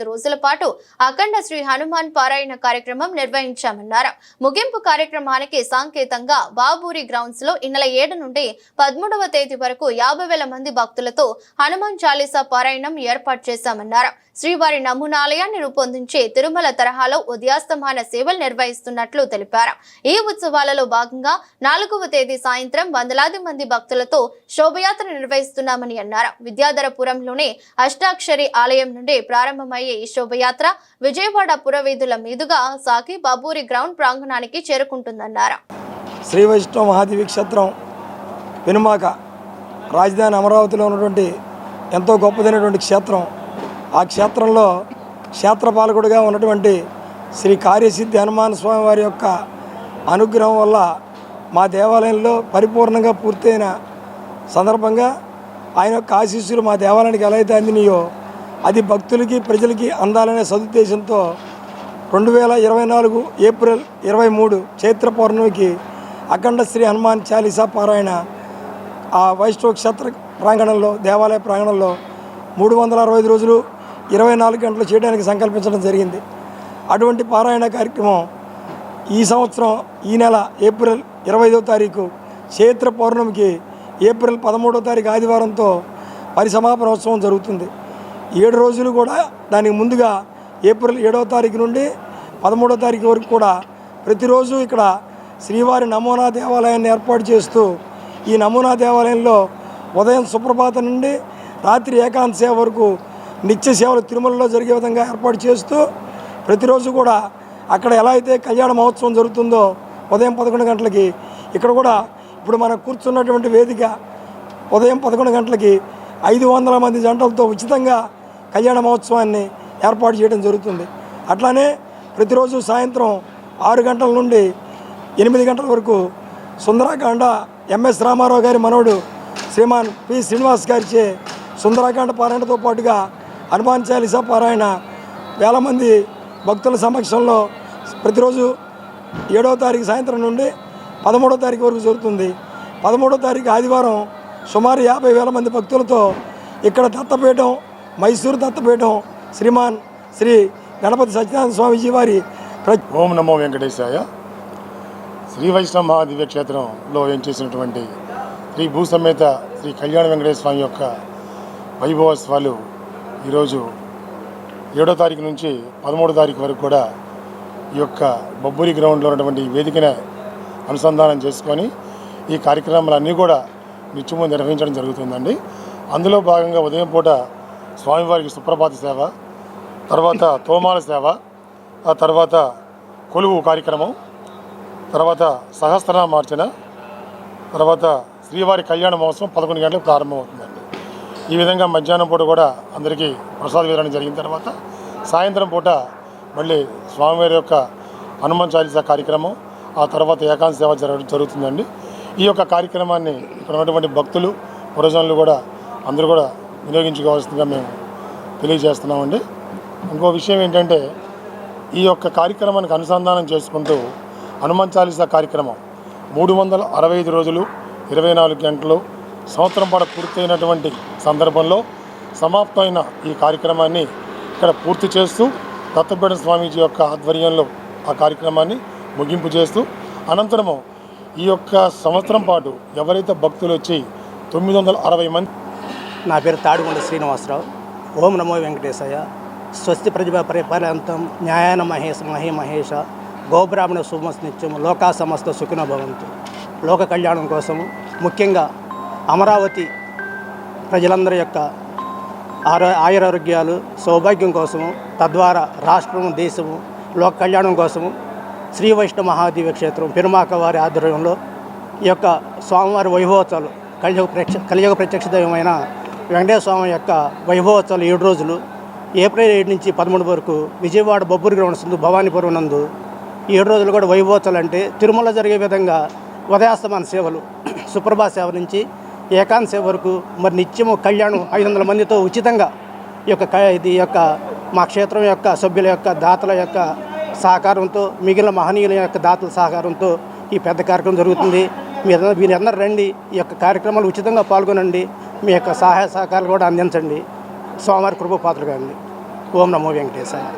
A: రోజుల పాటు అఖండ శ్రీ హనుమాన్ పారాయణ కార్యక్రమం నిర్వహించామన్నారు. ముగింపు కార్యక్రమానికి సంకేతంగా బాబూరి గ్రౌండ్స్ లో ఈ నెల 7 నుండి 13వ తేదీ వరకు 50,000 మంది భక్తులతో హనుమాన్ చాలీసా పారాయణం ఏర్పాటు చేశామన్నారు. శ్రీవారి నమూనాలయాన్ని రూపొందించి తిరుమల తరహాలో ఉదయాస్తమాన సేవలు నిర్వహిస్తున్నట్లు తెలిపారు. ఈ ఉత్సవాలలో భాగంగా 4వ తేదీ సాయంత్రం వందలాది మంది భక్తులతో శోభయాత్ర నిర్వహిస్తున్నామని అన్నారు. విద్యాధరపురంలోని అష్టాక్షరి ఆలయం నుండి ప్రారంభమయ్యే ఈ శోభయాత్ర విజయవాడ పురవీధుల మీదుగా సాగి బాబూరి గ్రౌండ్ ప్రాంగణానికి చేరుకుంటుందన్నారు.
C: శ్రీ వైష్ణవ మహాదేవి క్షేత్రం పెనుమాక రాజధాని అమరావతిలో ఉన్నటువంటి ఎంతో గొప్పదైనటువంటి క్షేత్రం. ఆ క్షేత్రంలో క్షేత్రపాలకుడిగా ఉన్నటువంటి శ్రీ కార్యసిద్ధి హనుమాన్ స్వామి వారి యొక్క అనుగ్రహం వల్ల మా దేవాలయంలో పరిపూర్ణంగా పూర్తయిన సందర్భంగా ఆయన యొక్క ఆశీస్సులు మా దేవాలయానికి ఎలా అయితే అందినాయో అది భక్తులకి ప్రజలకి అందాలనే సదుద్దేశంతో 2024 ఏప్రిల్ 23 చైత్ర పౌర్ణమికి అఖండ శ్రీ హనుమాన్ చాలీసా పారాయణ ఆ వైష్ణవ క్షేత్ర ప్రాంగణంలో దేవాలయ ప్రాంగణంలో 365 రోజులు 24 గంటలు చేయడానికి సంకల్పించడం జరిగింది. అటువంటి పారాయణ కార్యక్రమం ఈ సంవత్సరం ఈ నెల ఏప్రిల్ 25వ తారీఖు చైత్ర పౌర్ణమికి ఏప్రిల్ 13వ తారీఖు ఆదివారంతో పరిసమాపన ఉత్సవం జరుగుతుంది. 7 రోజులు కూడా దానికి ముందుగా ఏప్రిల్ 7వ తారీఖు నుండి 13వ తారీఖు వరకు కూడా ప్రతిరోజు ఇక్కడ శ్రీవారి నమూనా దేవాలయాన్ని ఏర్పాటు చేస్తూ ఈ నమూనా దేవాలయంలో ఉదయం సుప్రభాతం నుండి రాత్రి ఏకాంత సేవ వరకు నిత్య సేవలు తిరుమలలో జరిగే విధంగా ఏర్పాటు చేస్తూ ప్రతిరోజు కూడా అక్కడ ఎలా అయితే కళ్యాణ మహోత్సవం జరుగుతుందో ఉదయం 11 గంటలకి ఇక్కడ కూడా ఇప్పుడు మనం కూర్చున్నటువంటి వేదిక ఉదయం 11 గంటలకి 500 మంది జంటలతో ఉచితంగా కళ్యాణ మహోత్సవాన్ని ఏర్పాటు చేయడం జరుగుతుంది. అట్లానే ప్రతిరోజు సాయంత్రం 6 గంటల నుండి 8 గంటల వరకు సుందరాకాండ ఎంఎస్ రామారావు గారి మనవడు శ్రీమాన్ పి శ్రీనివాస్ గారిచే సుందరాకాండ పారాయణతో పాటుగా హనుమాన్ చాలీసా పారాయణ వేల మంది భక్తుల సమక్షంలో ప్రతిరోజు 7వ తారీఖు సాయంత్రం నుండి 13వ తారీఖు వరకు జరుగుతుంది. 13వ తారీఖు ఆదివారం సుమారు 50,000 మంది భక్తులతో ఇక్కడ దత్తపీఠం మైసూరు దత్తపీఠం శ్రీమాన్ శ్రీ గణపతి సచ్చిదానంద స్వామీజీ వారి
M: ఓం నమో వెంకటేశాయ. శ్రీ వైష్ణవ మహాదివ్య క్షేత్రంలో ఏం చేసినటువంటి శ్రీ భూసమేత శ్రీ కళ్యాణ వెంకటేశ్వర స్వామి యొక్క వైభవోత్సవాలు ఈరోజు 7వ తారీఖు నుంచి 13వ తారీఖు వరకు కూడా ఈ యొక్క బబ్బూరి గ్రౌండ్లో ఉన్నటువంటి వేదికనే అనుసంధానం చేసుకొని ఈ కార్యక్రమాలన్నీ కూడా నిత్యము నిర్వహించడం జరుగుతుందండి. అందులో భాగంగా ఉదయం పూట స్వామివారికి సుప్రభాత సేవ, తర్వాత తోమాల సేవ, ఆ తర్వాత కొలువు కార్యక్రమం, తర్వాత సహస్రనామార్చన, తర్వాత శ్రీవారి కళ్యాణ మహోత్సవం 11 గంటలకు ప్రారంభమవుతుందండి. ఈ విధంగా మధ్యాహ్నం పూట కూడా అందరికీ ప్రసాద వితరణ జరిగిన తర్వాత సాయంత్రం పూట మళ్ళీ స్వామివారి యొక్క హనుమాన్ చాలీసా కార్యక్రమం, ఆ తర్వాత ఏకాంత సేవ జరుగుతుందండి. ఈ యొక్క కార్యక్రమాన్ని ఇక్కడ ఉన్నటువంటి భక్తులు పురజనులు కూడా అందరూ కూడా వినియోగించుకోవాల్సిందిగా మేము తెలియజేస్తున్నామండి. ఇంకో విషయం ఏంటంటే ఈ యొక్క కార్యక్రమానికి అనుసంధానం చేసుకుంటూ హనుమాన్ చాలీసా కార్యక్రమం 365 రోజులు 24 గంటలు సంవత్సరం పాటు పూర్తయినటువంటి సందర్భంలో సమాప్తమైన ఈ కార్యక్రమాన్ని ఇక్కడ పూర్తి చేస్తూ దత్తపీఠ స్వామీజీ యొక్క ఆధ్వర్యంలో ఆ కార్యక్రమాన్ని ముగింపు చేస్తూ అనంతరము ఈ యొక్క సంవత్సరం పాటు ఎవరైతే భక్తులు వచ్చి 960 మంది.
N: నా పేరు తాడికొండ శ్రీనివాసరావు. ఓం నమో వెంకటేశాయ. స్వస్తి ప్రతిభా పరిపాలయంతం న్యాయాన మహేశ మహేష గోబ్రాహ్మణ సుమస్ నిత్యం లోకా సమస్త సుఖినో భవంతు. లోక కళ్యాణం కోసము, ముఖ్యంగా అమరావతి ప్రజలందరి యొక్క ఆయురారోగ్యాలు సౌభాగ్యం కోసము, తద్వారా రాష్ట్రము దేశము లోక కళ్యాణం కోసము శ్రీ వైష్ణవ మహాదేవ క్షేత్రం పెరుమాక వారి ఆధ్వర్యంలో ఈ యొక్క స్వామివారి వైభవోత్సవాలు కలియుగ ప్రత్యక్ష దైవమైన వెంకటేశ్వర స్వామి యొక్క వైభవోత్సవాలు 7 రోజులు ఏప్రిల్ 7 నుంచి 13 వరకు విజయవాడ బొబ్బూరు గ్రౌండ్స్ నందు భవానీపురం నందు 7 రోజులు కూడా వైభవోత్సవాలు అంటే తిరుమల జరిగే విధంగా ఉదయాస్తమాన సేవలు, సుప్రభాత సేవ నుంచి ఏకాంత సేవ వరకు మరి నిత్యము కళ్యాణం 500 మందితో ఉచితంగా ఈ యొక్క మా క్షేత్రం యొక్క సభ్యుల యొక్క దాతల యొక్క సహకారంతో, మిగిలిన మహనీయుల యొక్క దాతల సహకారంతో ఈ పెద్ద కార్యక్రమం జరుగుతుంది. మీరందరూ రండి, ఈ యొక్క కార్యక్రమాలు ఉచితంగా పాల్గొనండి, మీ యొక్క సహాయ సహకారాలు కూడా అందించండి. స్వామివారి కృపపాత్రలు కానీ. ఓం నమో వెంకటేశాయ.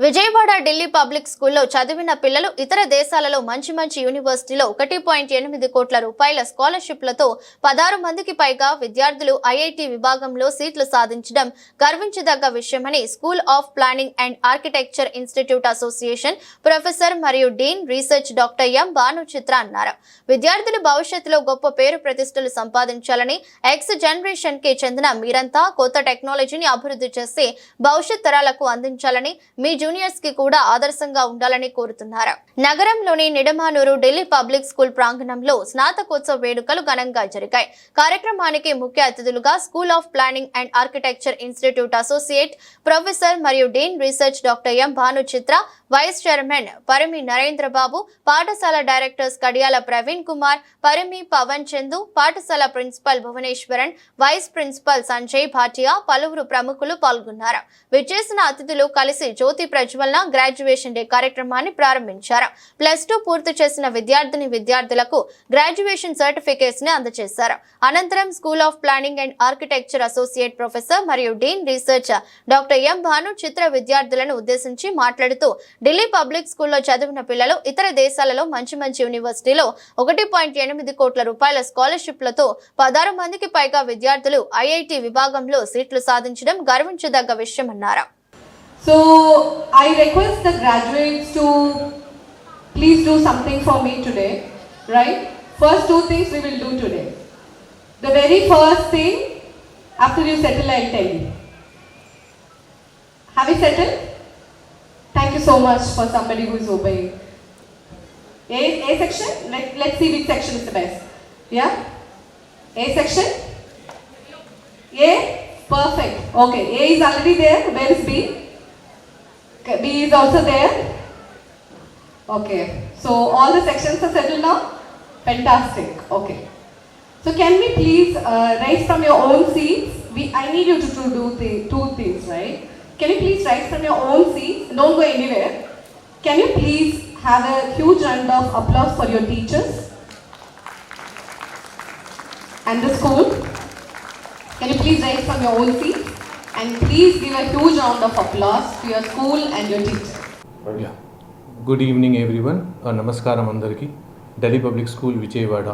A: విజయవాడ ఢిల్లీ పబ్లిక్ స్కూల్లో చదివిన పిల్లలు ఇతర దేశాలలో మంచి యూనివర్సిటీలో 1.8 కోట్ల రూపాయల స్కాలర్షిప్లతో 16 మందికి పైగా విద్యార్థులు ఐఐటి విభాగంలో సీట్లు సాధించడం గర్వించదగ్గ విషయమని school of planning and architecture institute association professor మరియు డీన్ రీసెర్చ్ డాక్టర్ ఎం భానుచిత్ర అన్నారు. విద్యార్థులు భవిష్యత్తులో గొప్ప పేరు ప్రతిష్టలు సంపాదించాలని, ఎక్స్ జనరేషన్ కి చెందిన మీరంతా కొత్త టెక్నాలజీని అభివృద్ధి చేసి భవిష్యత్ తరాలకు అందించాలని, మీ జూనియర్స్ కి కూడా ఆదర్శంగా ఉండాలని కోరుతున్నారు. నగరంలోని నిడమానూరు ఢిల్లీ పబ్లిక్ స్కూల్ ప్రాంగణంలో స్నాతకోత్సవ వేడుకలు ఘనంగా జరిగాయి. కార్యక్రమానికి ముఖ్య అతిథులుగా school of planning and architecture institute associate professor మరియు dean research doctor M Bhanuchitra, vice chairman Parimi Narendra Babu, పాఠశాల డైరెక్టర్స్ కడియాల ప్రవీణ్ కుమార్, పరిమి పవన్ చందు, పాఠశాల principal Bhuvaneswaran, vice principal Sanjay Bhatia, పలువురు ప్రముఖులు పాల్గొన్నారు. విచ్చేసిన అతిథులు కలిసి జ్యోతి ప్రజ్వలన గ్రాడ్యుయేషన్ డే కార్యక్రమాన్ని ప్రారంభించారు. +2 పూర్తి చేసిన విద్యార్థులకు గ్రాడ్యుయేషన్ సర్టిఫికేట్స్ ని అందజేశారు. అనంతరం school of planning and architecture associate professor మరియు డీన్ రీసెర్చ్ డాక్టర్ ఎం భానుచిత్ర విద్యార్థులను ఉద్దేశించి మాట్లాడుతూ, ఢిల్లీ పబ్లిక్ స్కూల్లో చదివిన పిల్లలు ఇతర దేశాలలో మంచి యూనివర్సిటీలో 1.8 కోట్ల రూపాయల స్కాలర్షిప్లతో 16 మందికి పైగా విద్యార్థులు ఐఐటి విభాగంలో సీట్లు సాధించడం గర్వించదగ్గ విషయమన్నారు.
O: So I request the graduates to please do something for me today, right? First 2 things we will do today. The very first thing, after you settle, I'll tell you. Have you settled? Thank you so much for somebody who is obeying. A section? Let's see which section is the best. Yeah? A section? A? Perfect. Okay. A is already there. Where is B? B is also there. Okay. So all the sections are settled now? Fantastic. Okay. So can we please rise from your own seats? I need you to do 2 things, right? Can you please rise from your own seats? Don't go anywhere. Can you please have a huge round of applause for your teachers and the school? Can you please rise from your own seats and please give a huge round of applause to your school and your teachers.
P: Yeah. Good evening everyone. Namaskaram andariki. Delhi Public School Vijayawada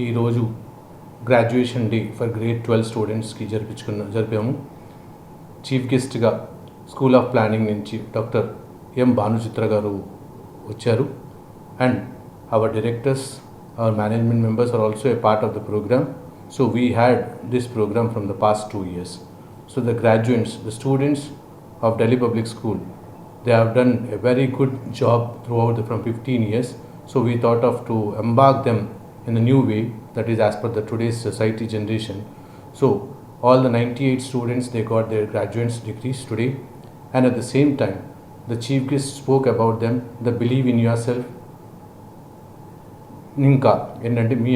P: ee roju graduation day for grade 12 students ki జరిపాము. Chief గెస్ట్గా school of planning నుంచి doctor M Bhanuchitra garu వచ్చారు. And our directors, our management members are also a part of the programme. So we had this programme from the past 2 years. So the graduates, the students of Delhi Public School, they have done a very good job throughout from 15 years. So we thought of to embark them in a new way, that is as per the today's society generation. So all the 98 students, they got their graduates degrees today. And at the same time, the chief guest spoke about them, the believe in yourself. ఇంకా ఏంటంటే మీ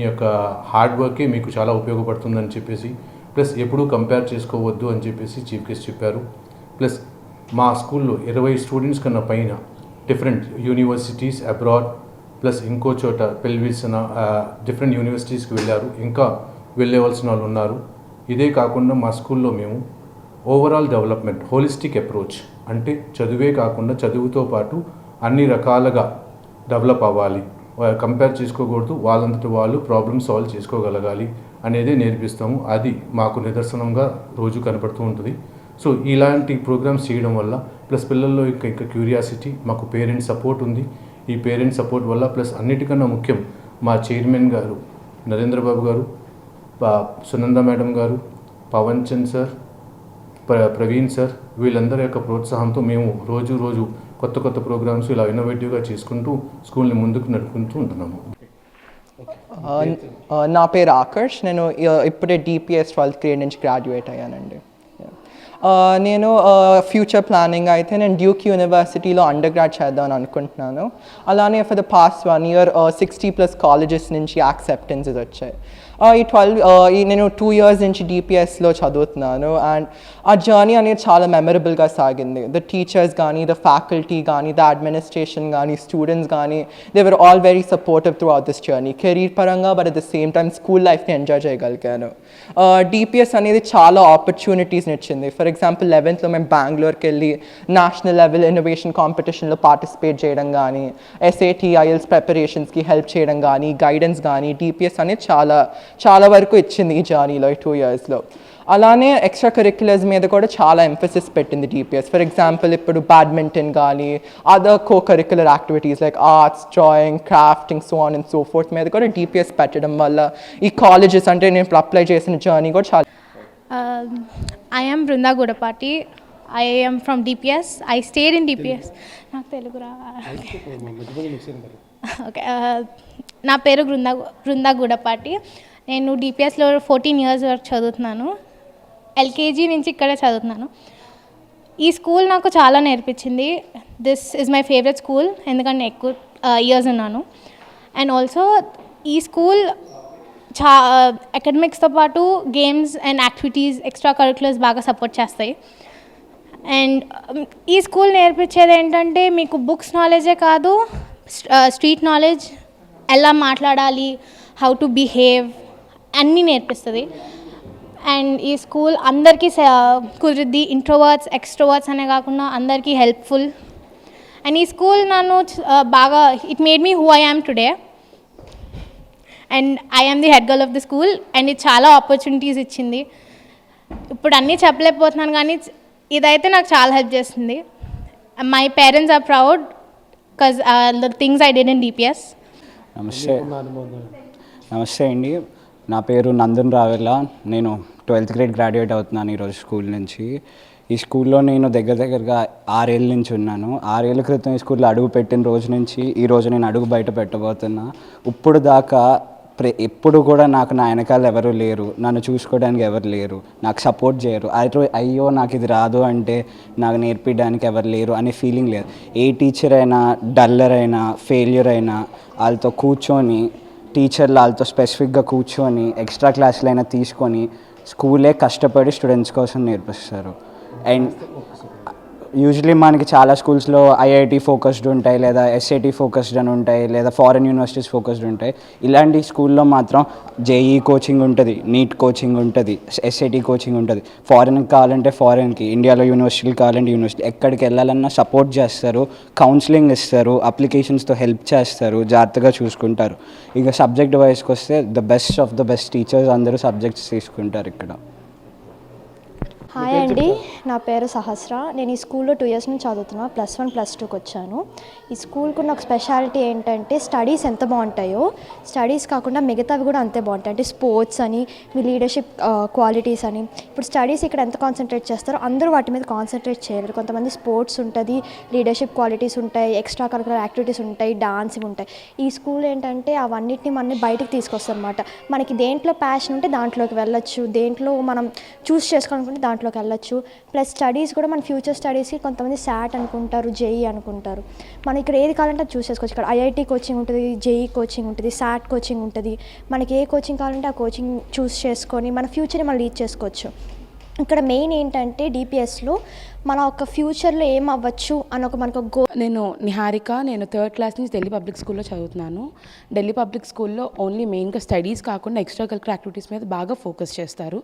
P: యొక్క hard వర్కే మీకు చాలా ఉపయోగపడుతుందని చెప్పేసి, plus ఎప్పుడూ compare చేసుకోవద్దు అని చెప్పేసి చీఫ్ గెస్ట్ చెప్పారు. ప్లస్ మా స్కూల్లో 20 స్టూడెంట్స్ కన్నా పైన డిఫరెంట్ యూనివర్సిటీస్ అబ్రాడ్, ప్లస్ ఇంకో చోట పెల్విల్సిన డిఫరెంట్ యూనివర్సిటీస్కి వెళ్ళారు. ఇంకా వెళ్ళవలసిన వాళ్ళు ఉన్నారు. ఇదే కాకుండా మా స్కూల్లో మేము ఓవరాల్ డెవలప్మెంట్, హోలిస్టిక్ అప్రోచ్, అంటే చదువే కాకుండా చదువుతో పాటు అన్ని రకాలుగా డెవలప్ అవ్వాలి, కంపేర్ చేసుకోకూడదు, వాళ్ళంతటి వాళ్ళు ప్రాబ్లమ్ సాల్వ్ చేసుకోగలగాలి అనేదే నేర్పిస్తాము. అది మాకు నిదర్శనంగా రోజు కనపడుతూ ఉంటుంది. సో ఇలాంటి ప్రోగ్రామ్స్ చేయడం వల్ల ప్లస్ పిల్లల్లో ఇంకా క్యూరియాసిటీ, మాకు పేరెంట్స్ సపోర్ట్ ఉంది. ఈ పేరెంట్స్ సపోర్ట్ వల్ల ప్లస్ అన్నిటికన్నా ముఖ్యం మా చైర్మన్ గారు నరేంద్రబాబు గారు, సునంద మేడం గారు, పవన్ చంద్ సార్, ప్రవీణ్ సార్, వీళ్ళందరి యొక్క ప్రోత్సాహంతో మేము రోజు కొత్త ప్రోగ్రామ్స్ ఇలా ఇన్నోవేటివ్గా చేసుకుంటూ స్కూల్ని ముందుకు నడుపుకుంటూ ఉంటున్నాము.
Q: నా పేరు ఆకర్ష్. నేను ఇప్పుడే DPS 12th grade నుంచి గ్రాడ్యుయేట్ అయ్యానండి. నేను ఫ్యూచర్ ప్లానింగ్ అయితే నేను డ్యూక్ యూనివర్సిటీలో అండర్ గ్రాడ్ చేద్దామని అనుకుంటున్నాను. అలానే for the past 1 year 60+ colleges నుంచి యాక్సెప్టెన్సెస్ వచ్చాయి. నేను 2 years నుంచి DPSలో చదువుతున్నాను. అండ్ ఆ జర్నీ అనేది చాలా మెమరబుల్గా సాగింది. ద టీచర్స్ కానీ, ద ఫ్యాకల్టీ కానీ, ద అడ్మినిస్ట్రేషన్ కానీ, స్టూడెంట్స్ కానీ, they were all very supportive throughout this journey, career పరంగా. But at the same time school లైఫ్ని ఎంజాయ్ చేయగలిగాను. DPS అనేది చాలా ఆపర్చునిటీస్ని ఇచ్చింది. ఫర్ ఎగ్జాంపుల్ 11th మేము బెంగళూరుకి వెళ్ళి నేషనల్ లెవెల్ ఇన్నోవేషన్ కాంపిటీషన్లో పార్టిసిపేట్ చేయడం కానీ, SAT IELTS ప్రిపరేషన్స్కి హెల్ప్ చేయడం కానీ, గైడెన్స్ కానీ DPS అనేది చాలా వరకు ఇచ్చింది ఈ జర్నీలో, ఈ 2 yearsలో. అలానే ఎక్స్ట్రా కరిక్యులర్స్ మీద కూడా చాలా ఎంఫసిస్ పెట్టింది DPS. ఫర్ ఎగ్జాంపుల్ ఇప్పుడు బ్యాడ్మింటన్ కానీ, other curricular activities like arts, drawing, crafting, so on and so fourth మీద కూడా DPS పెట్టడం వల్ల ఈ కాలేజెస్ అంటే నేను ఇప్పుడు అప్లై చేసిన జర్నీ కూడా చాలా.
R: I am Vrunda Gudapati. I am from DPS. I stayed in DPS. నాకు తెలుగు రా. ఓకే, నా పేరు బృందా గుడపాటి. నేను DPSలో 14 years వరకు చదువుతున్నాను. LKG నుంచి ఇక్కడే చదువుతున్నాను. ఈ స్కూల్ నాకు చాలా నేర్పించింది. This is my favourite school, ఎందుకంటే ఎక్కువ ఇయర్స్ ఉన్నాను. అండ్ ఆల్సో ఈ స్కూల్ అకాడమిక్స్తో పాటు games and activities, extra curriculars బాగా సపోర్ట్ చేస్తాయి. అండ్ ఈ స్కూల్ నేర్పించేది ఏంటంటే మీకు బుక్స్ నాలెడ్జే కాదు, స్ట్రీట్ నాలెడ్జ్, ఎలా మాట్లాడాలి, హౌ టు బిహేవ్ అన్నీ నేర్పిస్తుంది. అండ్ ఈ స్కూల్ అందరికీ కుదిరిద్ది. ఇంట్రోవర్ట్స్, ఎక్స్ట్రోవర్ట్స్ అనే కాకుండా అందరికీ హెల్ప్ఫుల్. అండ్ ఈ స్కూల్ నన్ను బాగా it made me who I am today. And I am the head girl of the school. And ఇది చాలా ఆపర్చునిటీస్ ఇచ్చింది. ఇప్పుడు అన్నీ చెప్పలేకపోతున్నాను, కానీ ఇదైతే నాకు చాలా హెల్ప్ చేస్తుంది. My parents are proud because the things I did in DPS.
S: నమస్తే అండి, నా పేరు నందన్ రావెల్లా. నేను 12th grade గ్రాడ్యుయేట్ అవుతున్నాను ఈరోజు స్కూల్ నుంచి. ఈ స్కూల్లో నేను దగ్గరగా 6 ఏళ్ళ నుంచి ఉన్నాను. 6 ఏళ్ళ క్రితం ఈ స్కూల్లో అడుగు పెట్టిన రోజు నుంచి ఈ రోజు నేను అడుగు బయట పెట్టబోతున్నా. ఇప్పుడు దాకా ఎప్పుడు కూడా నాకు నా వెనకాల ఎవరు లేరు, నన్ను చూసుకోవడానికి ఎవరు లేరు, నాకు సపోర్ట్ చేయరు. అయ్యో నాకు ఇది రాదు అంటే నాకు నేర్పించడానికి ఎవరు లేరు అనే ఫీలింగ్ లేదు. ఏ టీచర్ అయినా, డల్లర్ అయినా, ఫెయిల్యూర్ అయినా వాళ్ళతో కూర్చొని, టీచర్లు వాళ్ళతో స్పెసిఫిక్గా కూర్చొని ఎక్స్ట్రా క్లాసులైనా తీసుకొని స్కూలే కష్టపడి స్టూడెంట్స్ కోసం నేర్పిస్తారు. అండ్ యూజువలీ మనకి చాలా స్కూల్స్లో IIT ఫోకస్డ్ ఉంటాయి, లేదా SAT ఫోకస్డ్ అని ఉంటాయి, లేదా ఫారెన్ యూనివర్సిటీస్ ఫోకస్డ్ ఉంటాయి. ఇలాంటి స్కూల్లో మాత్రం JEE కోచింగ్ ఉంటుంది, నీట్ కోచింగ్ ఉంటుంది, SAT కోచింగ్ ఉంటుంది. ఫారెన్కి కావాలంటే ఫారెన్కి, ఇండియాలో యూనివర్సిటీలు కావాలంటే యూనివర్సిటీ, ఎక్కడికి వెళ్ళాలన్నా సపోర్ట్ చేస్తారు, కౌన్సిలింగ్ ఇస్తారు, అప్లికేషన్స్తో హెల్ప్ చేస్తారు, జాగ్రత్తగా చూసుకుంటారు. ఇక సబ్జెక్ట్ వైజ్కి వస్తే the best of the best teachers అందరూ సబ్జెక్ట్స్ తీసుకుంటారు ఇక్కడ.
T: హాయ్ అండి, నా పేరు సహస్ర. నేను ఈ స్కూల్లో 2 years నుంచి చదువుతున్నా. +1 +2కి వచ్చాను. ఈ స్కూల్కి ఉన్న ఒక స్పెషాలిటీ ఏంటంటే స్టడీస్ ఎంత బాగుంటాయో, స్టడీస్ కాకుండా మిగతావి కూడా అంతే బాగుంటాయి. అంటే స్పోర్ట్స్ అని, మీ లీడర్షిప్ క్వాలిటీస్ అని. ఇప్పుడు స్టడీస్ ఇక్కడ ఎంత కాన్సన్ట్రేట్ చేస్తారో అందరూ వాటి మీద కాన్సన్ట్రేట్ చేయలేరు. కొంతమంది స్పోర్ట్స్ ఉంటుంది, లీడర్షిప్ క్వాలిటీస్ ఉంటాయి, ఎక్స్ట్రా కరికులర్ యాక్టివిటీస్ ఉంటాయి, డాన్సింగ్ ఉంటాయి. ఈ స్కూల్ ఏంటంటే అవన్నిటిని మనని బయటకు తీసుకొస్తారు అనమాట. మనకి దేంట్లో ప్యాషన్ ఉంటే దాంట్లోకి వెళ్ళొచ్చు, దేంట్లో మనం చూస్ చేసుకోవాలనుకుంటే దాంట్లోకి వెళ్ళొచ్చు. ప్లస్ స్టడీస్ కూడా మన ఫ్యూచర్ స్టడీస్కి కొంతమంది SAT అనుకుంటారు, JEE అనుకుంటారు. మనం ఇక్కడ ఏది కావాలంటే అది చూస్ చేసుకోవచ్చు. ఇక్కడ IIT కోచింగ్ ఉంటుంది, JEE కోచింగ్ ఉంటుంది, SAT కోచింగ్ ఉంటుంది. మనకి ఏ కోచింగ్ కావాలంటే ఆ కోచింగ్ చూస్ చేసుకొని మన ఫ్యూచర్ని మనం లీడ్ చేసుకోవచ్చు. ఇక్కడ మెయిన్ ఏంటంటే DPSలో మన ఒక ఫ్యూచర్లో ఏం అవ్వచ్చు అని మనకు
U: నేను నిహారిక, నేను 3rd క్లాస్ నుంచి ఢిల్లీ పబ్లిక్ స్కూల్లో చదువుతున్నాను. ఢిల్లీ పబ్లిక్ స్కూల్లో ఓన్లీ మెయిన్గా స్టడీస్ కాకుండా ఎక్స్ట్రా కరిక్యులర్ యాక్టివిటీస్ మీద బాగా ఫోకస్ చేస్తారు.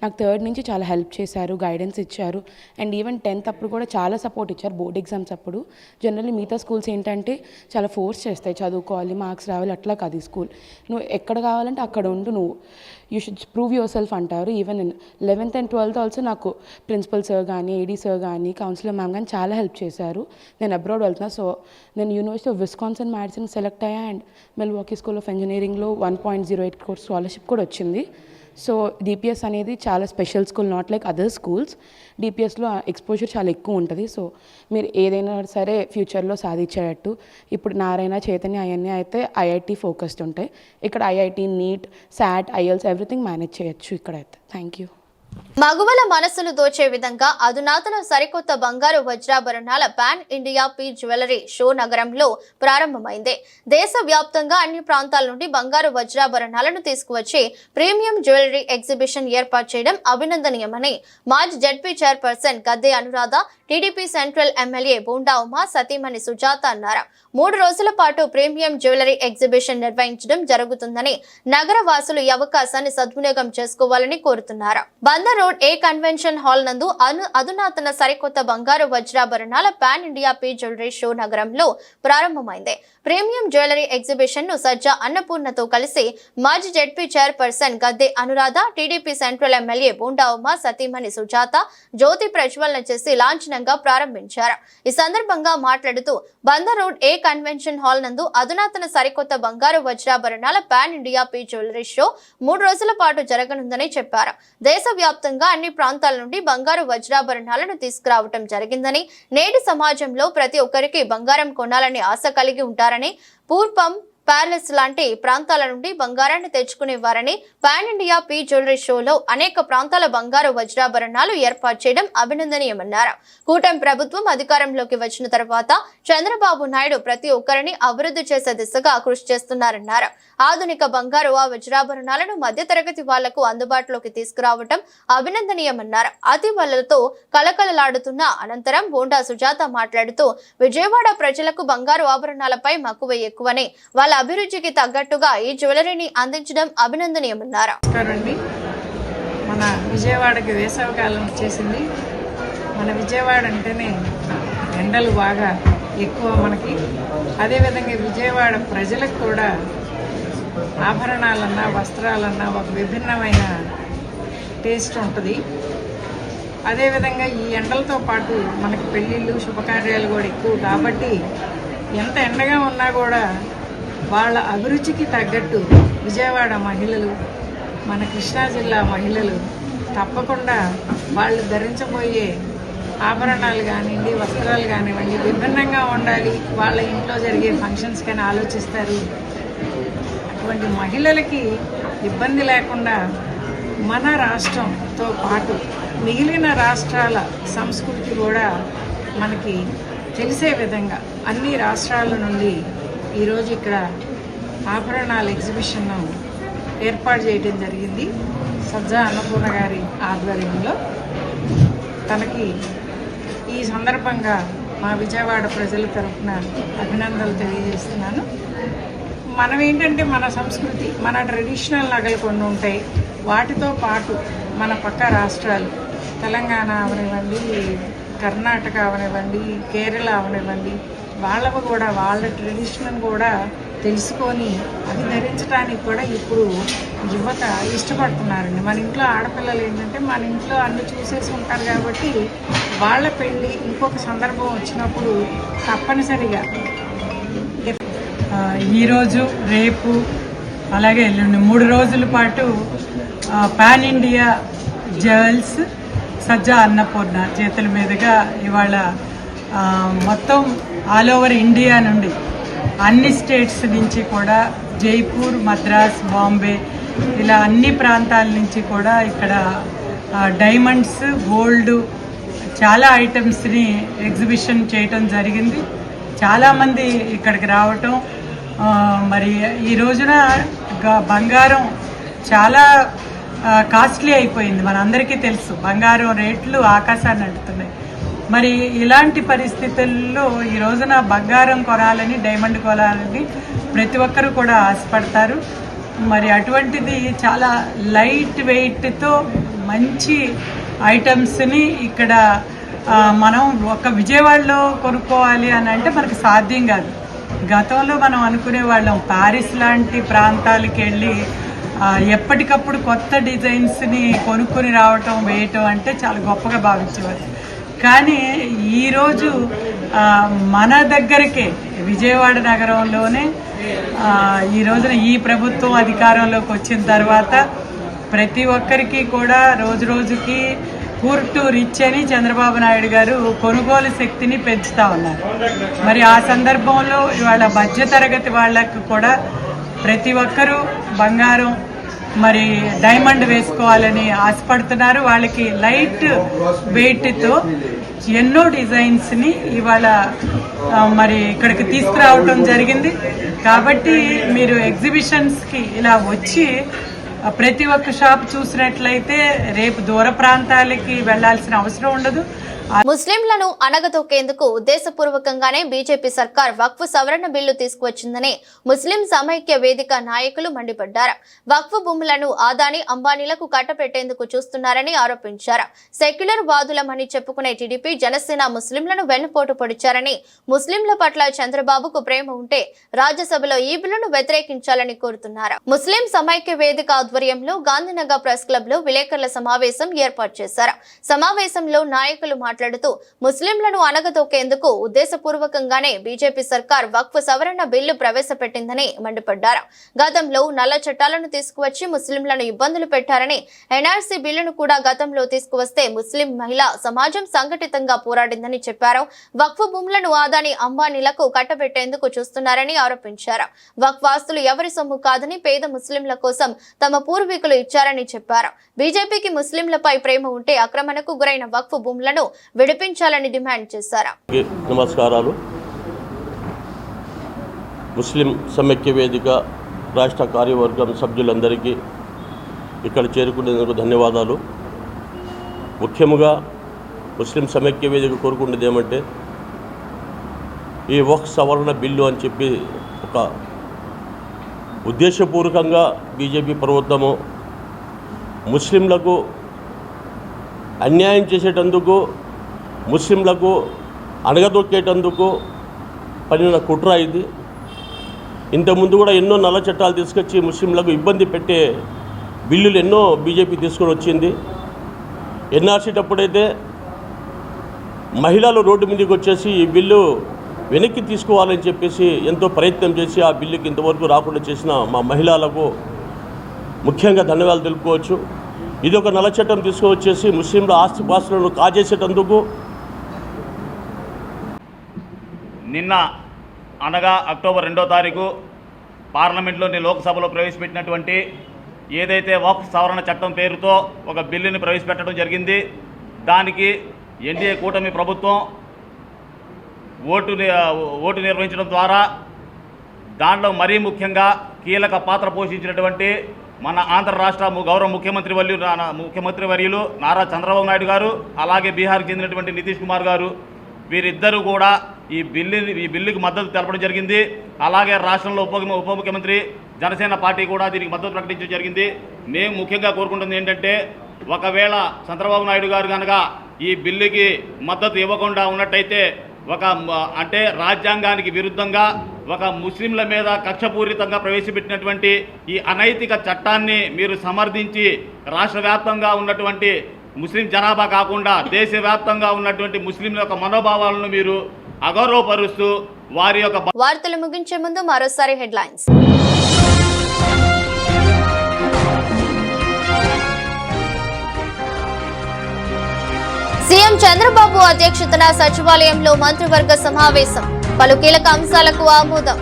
U: నాకు 3rd నుంచి చాలా హెల్ప్ చేశారు, గైడెన్స్ ఇచ్చారు. అండ్ ఈవెన్ 10th అప్పుడు కూడా చాలా సపోర్ట్ ఇచ్చారు. బోర్డ్ ఎగ్జామ్స్ అప్పుడు జనరల్లీ మిగతా స్కూల్స్ ఏంటంటే చాలా ఫోర్స్ చేస్తాయి, చదువుకోవాలి, మార్క్స్ రావాలి. అట్లా కాదు ఈ స్కూల్. నువ్వు ఎక్కడ కావాలంటే అక్కడ ఉండు, నువ్వు you should prove yourself అంటారు. Even 11th and 12th also నాకు ప్రిన్సిపల్ సార్ కానీ, ఏడీ సార్ కానీ, కౌన్సిలర్ మ్యామ్ కానీ చాలా హెల్ప్ చేశారు. నేను అబ్రాడ్ వెళ్తున్నా, సో నేను university of Wisconsin Madison select అయ్యా. అండ్ మిల్వాకీ స్కూల్ ఆఫ్ ఇంజనీరింగ్లో 1.08 crore స్కాలర్షిప్ కూడా వచ్చింది. సో డిపిఎస్ అనేది చాలా special school, not like other schools. డిపిఎస్లో ఎక్స్పోజర్ చాలా ఎక్కువ ఉంటుంది. సో మీరు ఏదైనా సరే ఫ్యూచర్లో సాధించేటట్టు. ఇప్పుడు నారాయణ, చైతన్య అవన్నీ అయితే ఐఐటి ఫోకస్డ్ ఉంటాయి. ఇక్కడ IIT, NEET, SAT, IELTS everything manage చేయొచ్చు ఇక్కడైతే. Thank you.
A: మగువల మనసులు దోచే విధంగా అధునాతన సరికొత్త బంగారు వజ్రాభరణాల pan India P jewellery show నగరంలో ప్రారంభమైంది. దేశవ్యాప్తంగా అన్ని ప్రాంతాల నుండి బంగారు వజ్రాభరణాలను తీసుకువచ్చి ప్రీమియం జ్యువెలరీ ఎగ్జిబిషన్ ఏర్పాటు చేయడం అభినందనీయమని మాజీ ZP chairperson Gadde Anuradha, TDP central MLA Bonda Uma సతీమణి సుజాత అన్నారు. 3 రోజుల పాటు ప్రీమియం జ్యువెలరీ ఎగ్జిబిషన్ నిర్వహించడం జరుగుతుందని నగర వాసులు ఈ అవకాశాన్ని సద్వినియోగం చేసుకోవాలని కోరుతున్నారు. Bandar road A convention hall నందు అధునాతన సరికొత్త బంగారు వజ్రాభరణాల pan India P jewellery show నగరంలో ప్రారంభమైంది. ప్రీమియం జ్యువెలరీ ఎగ్జిబిషన్ ను సజ్జా అన్నపూర్ణతో కలిసి మాజీ ZP chairperson Gadde Anuradha, TDP central MLA Bonda Uma సతీమణి సుజాత జ్యోతి ప్రజ్వలన చేసి లాంఛనంగా ప్రారంభించారు. ఈ సందర్భంగా మాట్లాడుతూ Bandar road A convention hall నందు అధునాతన సరికొత్త బంగారు వజ్రాభరణాల pan India P jewellery show 3 రోజుల పాటు జరగనుందని చెప్పారు. దేశవ్యాప్తంగా అన్ని ప్రాంతాల నుండి బంగారు వజ్రాభరణాలను తీసుకురావడం జరిగిందని, నేటి సమాజంలో ప్రతి ఒక్కరికి బంగారం కొనాలని ఆశ కలిగి ఉంటారని, పూర్వం ప్యాలెస్ లాంటి ప్రాంతాల నుండి బంగారాన్ని తెచ్చుకునేవారని, పాన్ ఇండియా పీ జ్యువెలరీ షోలో అనేక ప్రాంతాల బంగారు వజ్రాభరణాలు ఏర్పాటు చేయడం అభినందనీయమన్నారు. కూటమి ప్రభుత్వం అధికారంలోకి వచ్చిన తర్వాత చంద్రబాబు నాయుడు ప్రతి ఒక్కరిని అభివృద్ధి చేసే దిశగా కృషి చేస్తున్నారన్నారు. ఆధునిక బంగారు వజ్రాభరణాలను మధ్యతరగతి వాళ్లకు అందుబాటులోకి తీసుకురావడం అభినందనీయమన్నారు. అతివలతో కలకలలాడుతున్న అనంతరం బోండా సుజాత మాట్లాడుతూ విజయవాడ ప్రజలకు బంగారు ఆభరణాలపై మక్కువ ఎక్కువని, వాళ్ళ అభిరుచికి తగ్గట్టుగా ఈ జ్యువెలరీని అందించడం అభినందనీయమన్నారు.
V: మన విజయవాడకి వేసవికాలం వచ్చేసింది. మన విజయవాడ అంటేనే ఎండలు బాగా ఎక్కువ మనకి. అదేవిధంగా విజయవాడ ప్రజలకు కూడా ఆభరణాలన్నా, వస్త్రాలన్నా ఒక విభిన్నమైన టేస్ట్ ఉంటుంది. అదేవిధంగా ఈ ఎండలతో పాటు మనకి పెళ్ళిళ్ళు, శుభకార్యాలు కూడా ఎక్కువ కాబట్టి ఎంత ఎండగా ఉన్నా కూడా వాళ్ళ అభిరుచికి తగ్గట్టు విజయవాడ మహిళలు, మన కృష్ణా జిల్లా మహిళలు తప్పకుండా వాళ్ళు ధరించబోయే ఆభరణాలు కానివ్వండి, వస్త్రాలు కానివ్వండి విభిన్నంగా ఉండాలి, వాళ్ళ ఇంట్లో జరిగే ఫంక్షన్స్ కానీ ఆలోచిస్తారు. అటువంటి మహిళలకి ఇబ్బంది లేకుండా మన రాష్ట్రంతో పాటు మిగిలిన రాష్ట్రాల సంస్కృతి కూడా మనకి తెలిసే విధంగా అన్ని రాష్ట్రాల నుండి ఈరోజు ఇక్కడ ఆభరణాల ఎగ్జిబిషన్ ఏర్పాటు చేయడం జరిగింది. సజ్జా అన్నపూర్ణ గారి ఆధ్వర్యంలో. తనకి ఈ సందర్భంగా మా విజయవాడ ప్రజల తరఫున అభినందనలు తెలియజేస్తున్నాను. మనం ఏంటంటే మన సంస్కృతి, మన ట్రెడిషనల్ నగలు కొన్ని ఉంటాయి. వాటితో పాటు మన పక్క రాష్ట్రాలు తెలంగాణ అవనివ్వండి, కర్ణాటక అవనివ్వండి, కేరళ అవనివ్వండి, వాళ్ళకు కూడా వాళ్ళ ట్రెడిషన్ కూడా తెలుసుకొని అది ధరించడానికి కూడా ఇప్పుడు యువత ఇష్టపడుతున్నారండి. మన ఇంట్లో ఆడపిల్లలు ఏంటంటే మన ఇంట్లో అన్ని చూసేసి ఉంటారు కాబట్టి వాళ్ళ పెళ్ళి ఇంకొక సందర్భం వచ్చినప్పుడు తప్పనిసరిగా
W: ఈరోజు, రేపు, అలాగే ఎల్లుండి 3 రోజుల పాటు పాన్ ఇండియా జ్యువెల్స్ సజ్జా అన్నపూర్ణ చేతుల మీదుగా ఇవాళ మొత్తం ఆల్ ఓవర్ ఇండియా నుండి అన్ని స్టేట్స్ నుంచి కూడా జైపూర్, మద్రాస్, బాంబే ఇలా అన్ని ప్రాంతాల నుంచి కూడా ఇక్కడ డైమండ్స్, గోల్డ్ చాలా ఐటమ్స్ని ఎగ్జిబిషన్ చేయటం జరిగింది. చాలామంది ఇక్కడికి రావటం, మరి ఈ రోజున బంగారం చాలా కాస్ట్లీ అయిపోయింది. మనందరికీ తెలుసు బంగారం రేట్లు ఆకాశాన్ని అంటుతున్నాయి. మరి ఇలాంటి పరిస్థితుల్లో ఈ రోజున బంగారం కొనాలని, డైమండ్ కొనాలని ప్రతి ఒక్కరూ కూడా ఆశపడతారు. మరి అటువంటిది చాలా లైట్ వెయిట్తో మంచి ఐటమ్స్ని ఇక్కడ మనం ఒక విజయవాడలో కొనుక్కోవాలి అని అంటే మనకు సాధ్యం కాదు. గతంలో మనం అనుకునే వాళ్ళం ప్యారిస్ లాంటి ప్రాంతాలకు వెళ్ళి ఎప్పటికప్పుడు కొత్త డిజైన్స్ని కొనుక్కొని రావటం, వేయటం అంటే చాలా గొప్పగా భావించేవారు. కానీ ఈరోజు మన దగ్గరకే విజయవాడ నగరంలోనే ఈ రోజున ఈ ప్రభుత్వం అధికారంలోకి వచ్చిన తర్వాత ప్రతి ఒక్కరికి కూడా రోజు రోజుకి పూర్ టు రిచ్ అని చంద్రబాబు నాయుడు గారు కొనుగోలు శక్తిని పెంచుతూ ఉన్నారు. మరి ఆ సందర్భంలో ఇవాళ మధ్యతరగతి వాళ్ళకు కూడా ప్రతి ఒక్కరూ బంగారం మరి డైమండ్ వేసుకోవాలని ఆశపడుతున్నారు. వాళ్ళకి లైట్ వెయిట్తో ఎన్నో డిజైన్స్ని ఇవాళ మరి ఇక్కడికి తీసుకురావటం జరిగింది. కాబట్టి మీరు ఎగ్జిబిషన్స్కి ఇలా వచ్చి ప్రతి ఒక్క షాప్ చూసినట్లయితే రేపు దూర ప్రాంతాలకి వెళ్లాల్సిన అవసరం ఉండదు.
A: ముస్లింలను అణగదొక్కేందుకు ఉద్దేశపూర్వకంగానే బీజేపీ సర్కార్ వక్ఫ్ సవరణ బిల్లు తీసుకువచ్చిందని ముస్లిం సమైక్య వేదిక నాయకులు మండిపడ్డారు. వక్ఫ్ భూములను ఆదాని, అంబానీలకు కట్టపెట్టేందుకు చూస్తున్నారని ఆరోపించారు. సెక్యులర్ వాదులమని చెప్పుకునే టీడీపీ, జనసేన ముస్లింలను వెన్నుపోటు పొడిచారని, ముస్లింల పట్ల చంద్రబాబుకు ప్రేమ ఉంటే రాజ్యసభలో ఈ బిల్లును వ్యతిరేకించాలని కోరుతున్నారు. ముస్లిం సమైక్య వేదిక ఆధ్వర్యంలో గాంధీనగర్ ప్రెస్ క్లబ్ లో విలేకరుల సమావేశం ఏర్పాటు చేశారు. సమావేశంలో నాయకులు మాట్లాడుతూ ముస్లింలను అణగదొక్కేందుకు ఉద్దేశపూర్వకంగానే బీజేపీ సర్కార్ వక్ఫ్ సవరణ బిల్లు ప్రవేశపెట్టిందని మండిపడ్డారు. గతంలో నల్ల చట్టాలను తీసుకువచ్చి ముస్లింలను ఇబ్బందులు పెట్టారని, ఎన్ఆర్సీ బిల్లును కూడా గతంలో తీసుకువస్తే ముస్లిం మహిళా సమాజం సంఘటితంగా పోరాడిందని చెప్పారు. వక్ఫ్ భూములను ఆదాని, అంబానీలకు కట్టబెట్టేందుకు చూస్తున్నారని ఆరోపించారు. వక్ఫ్ ఆస్తులు ఎవరి సొమ్ము కాదని, పేద ముస్లింల కోసం తమ పూర్వీకులు ఇచ్చారని చెప్పారు. బీజేపీకి ముస్లింలపై ప్రేమ ఉంటే అక్రమణకు గురైన వక్ఫ్ భూములను విడిపించాలని డిమాండ్ చేశారు.
B: నమస్కారాలు. ముస్లిం సమైక్య వేదిక రాష్ట్ర కార్యవర్గం సభ్యులందరికీ ఇక్కడ చేరుకునేందుకు ధన్యవాదాలు. ముఖ్యంగా ముస్లిం సమైక్య వేదిక కోరుకునేది ఏమంటే ఈ వక్ఫ్ సవరణ బిల్లు అని చెప్పి ఒక ఉద్దేశపూర్వకంగా బీజేపీ ప్రభుత్వము ముస్లింలకు అన్యాయం చేసేటందుకు, ముస్లింలకు అణగదొక్కేటందుకు పనిన కుట్ర ఇది. ఇంతకుముందు కూడా ఎన్నో నల్ల చట్టాలు తీసుకొచ్చి ముస్లింలకు ఇబ్బంది పెట్టే బిల్లులు ఎన్నో బీజేపీ తీసుకొని వచ్చింది. ఎన్ఆర్సీ అప్పుడైతే మహిళలు రోడ్డు మీదకి వచ్చేసి ఈ బిల్లు వెనక్కి తీసుకోవాలని చెప్పేసి ఎంతో ప్రయత్నం చేసి ఆ బిల్లుకి ఇంతవరకు రాకుండా చేసిన మా మహిళలకు ముఖ్యంగా ధన్యవాదాలు తెలుపుకోవచ్చు. ఇది ఒక నల్ల చట్టం తీసుకువచ్చేసి ముస్లింల ఆస్తిపాస్తులను కాజేసేటందుకు
F: నిన్న అనగా అక్టోబర్ 2వ తారీఖు పార్లమెంట్లోని లోక్సభలో ప్రవేశపెట్టినటువంటి ఏదైతే వక్ఫ్ సవరణ చట్టం పేరుతో ఒక బిల్లుని ప్రవేశపెట్టడం జరిగింది. దానికి ఎన్డీఏ కూటమి ప్రభుత్వం ఓటు నిర్వహించడం ద్వారా దాంట్లో మరీ ముఖ్యంగా కీలక పాత్ర పోషించినటువంటి మన ఆంధ్ర రాష్ట్ర గౌరవ ముఖ్యమంత్రి వర్యులు నారా చంద్రబాబు నాయుడు గారు, అలాగే బీహార్కి చెందినటువంటి నితీష్ కుమార్ గారు, వీరిద్దరూ కూడా ఈ బిల్లుకి మద్దతు తెలపడం జరిగింది. అలాగే రాష్ట్రంలో ఉప ముఖ్యమంత్రి జనసేన పార్టీ కూడా దీనికి మద్దతు ప్రకటించడం జరిగింది. మేము ముఖ్యంగా కోరుకుంటుంది ఏంటంటే ఒకవేళ చంద్రబాబు నాయుడు గారు కనుక ఈ బిల్లుకి మద్దతు ఇవ్వకుండా ఉన్నట్టయితే అంటే రాజ్యాంగానికి విరుద్ధంగా ఒక ముస్లింల మీద కక్షపూరితంగా ప్రవేశపెట్టినటువంటి ఈ అనైతిక చట్టాన్ని మీరు సమర్థించి రాష్ట్ర వ్యాప్తంగా ఉన్నటువంటి ముస్లిం జనాభా కాకుండా దేశవ్యాప్తంగా ఉన్నటువంటి ముస్లింల యొక్క మనోభావాలను మీరు అగౌరవపరుస్తూ వారి యొక్క
A: వార్తలు ముగించే ముందు మరోసారి హెడ్లైన్స్. సీఎం చంద్రబాబు అధ్యక్షతన సచివాలయంలో మంత్రివర్గ సమావేశం, పలు కీలక అంశాలకు ఆమోదం.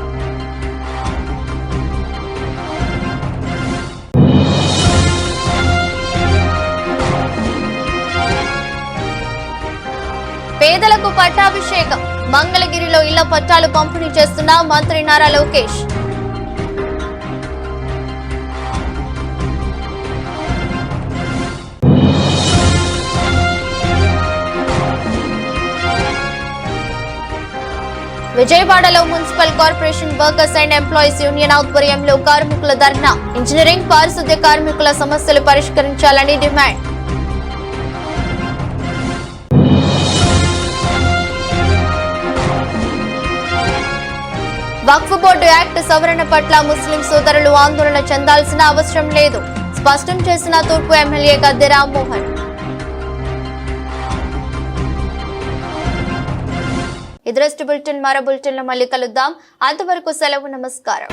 A: పేదలకు పట్టాభిషేకం, మంగళగిరిలో ఇళ్ల పట్టాలు పంపిణీ చేస్తున్న మంత్రి నారా లోకేష్. విజయవాడలో municipal corporation workers and employees union ఆధ్వర్యంలో కార్మికుల ధర్నా. ఇంజనీరింగ్ పారిశుద్ధ్య కార్మికుల సమస్యలు పరిష్కరించాలని డిమాండ్. వక్ఫ్ బోర్డు యాక్ట్ సవరణ పట్ల ముస్లిం సోదరులు ఆందోళన చెందాల్సిన అవసరం లేదు, స్పష్టం చేసిన తూర్పు ఎమ్మెల్యే గద్దె రామ్మోహన్. ఇది బులెటిన్. మరో బులెటిన్లో మళ్ళీ కలుద్దాం. అంతవరకు సెలవు. నమస్కారం.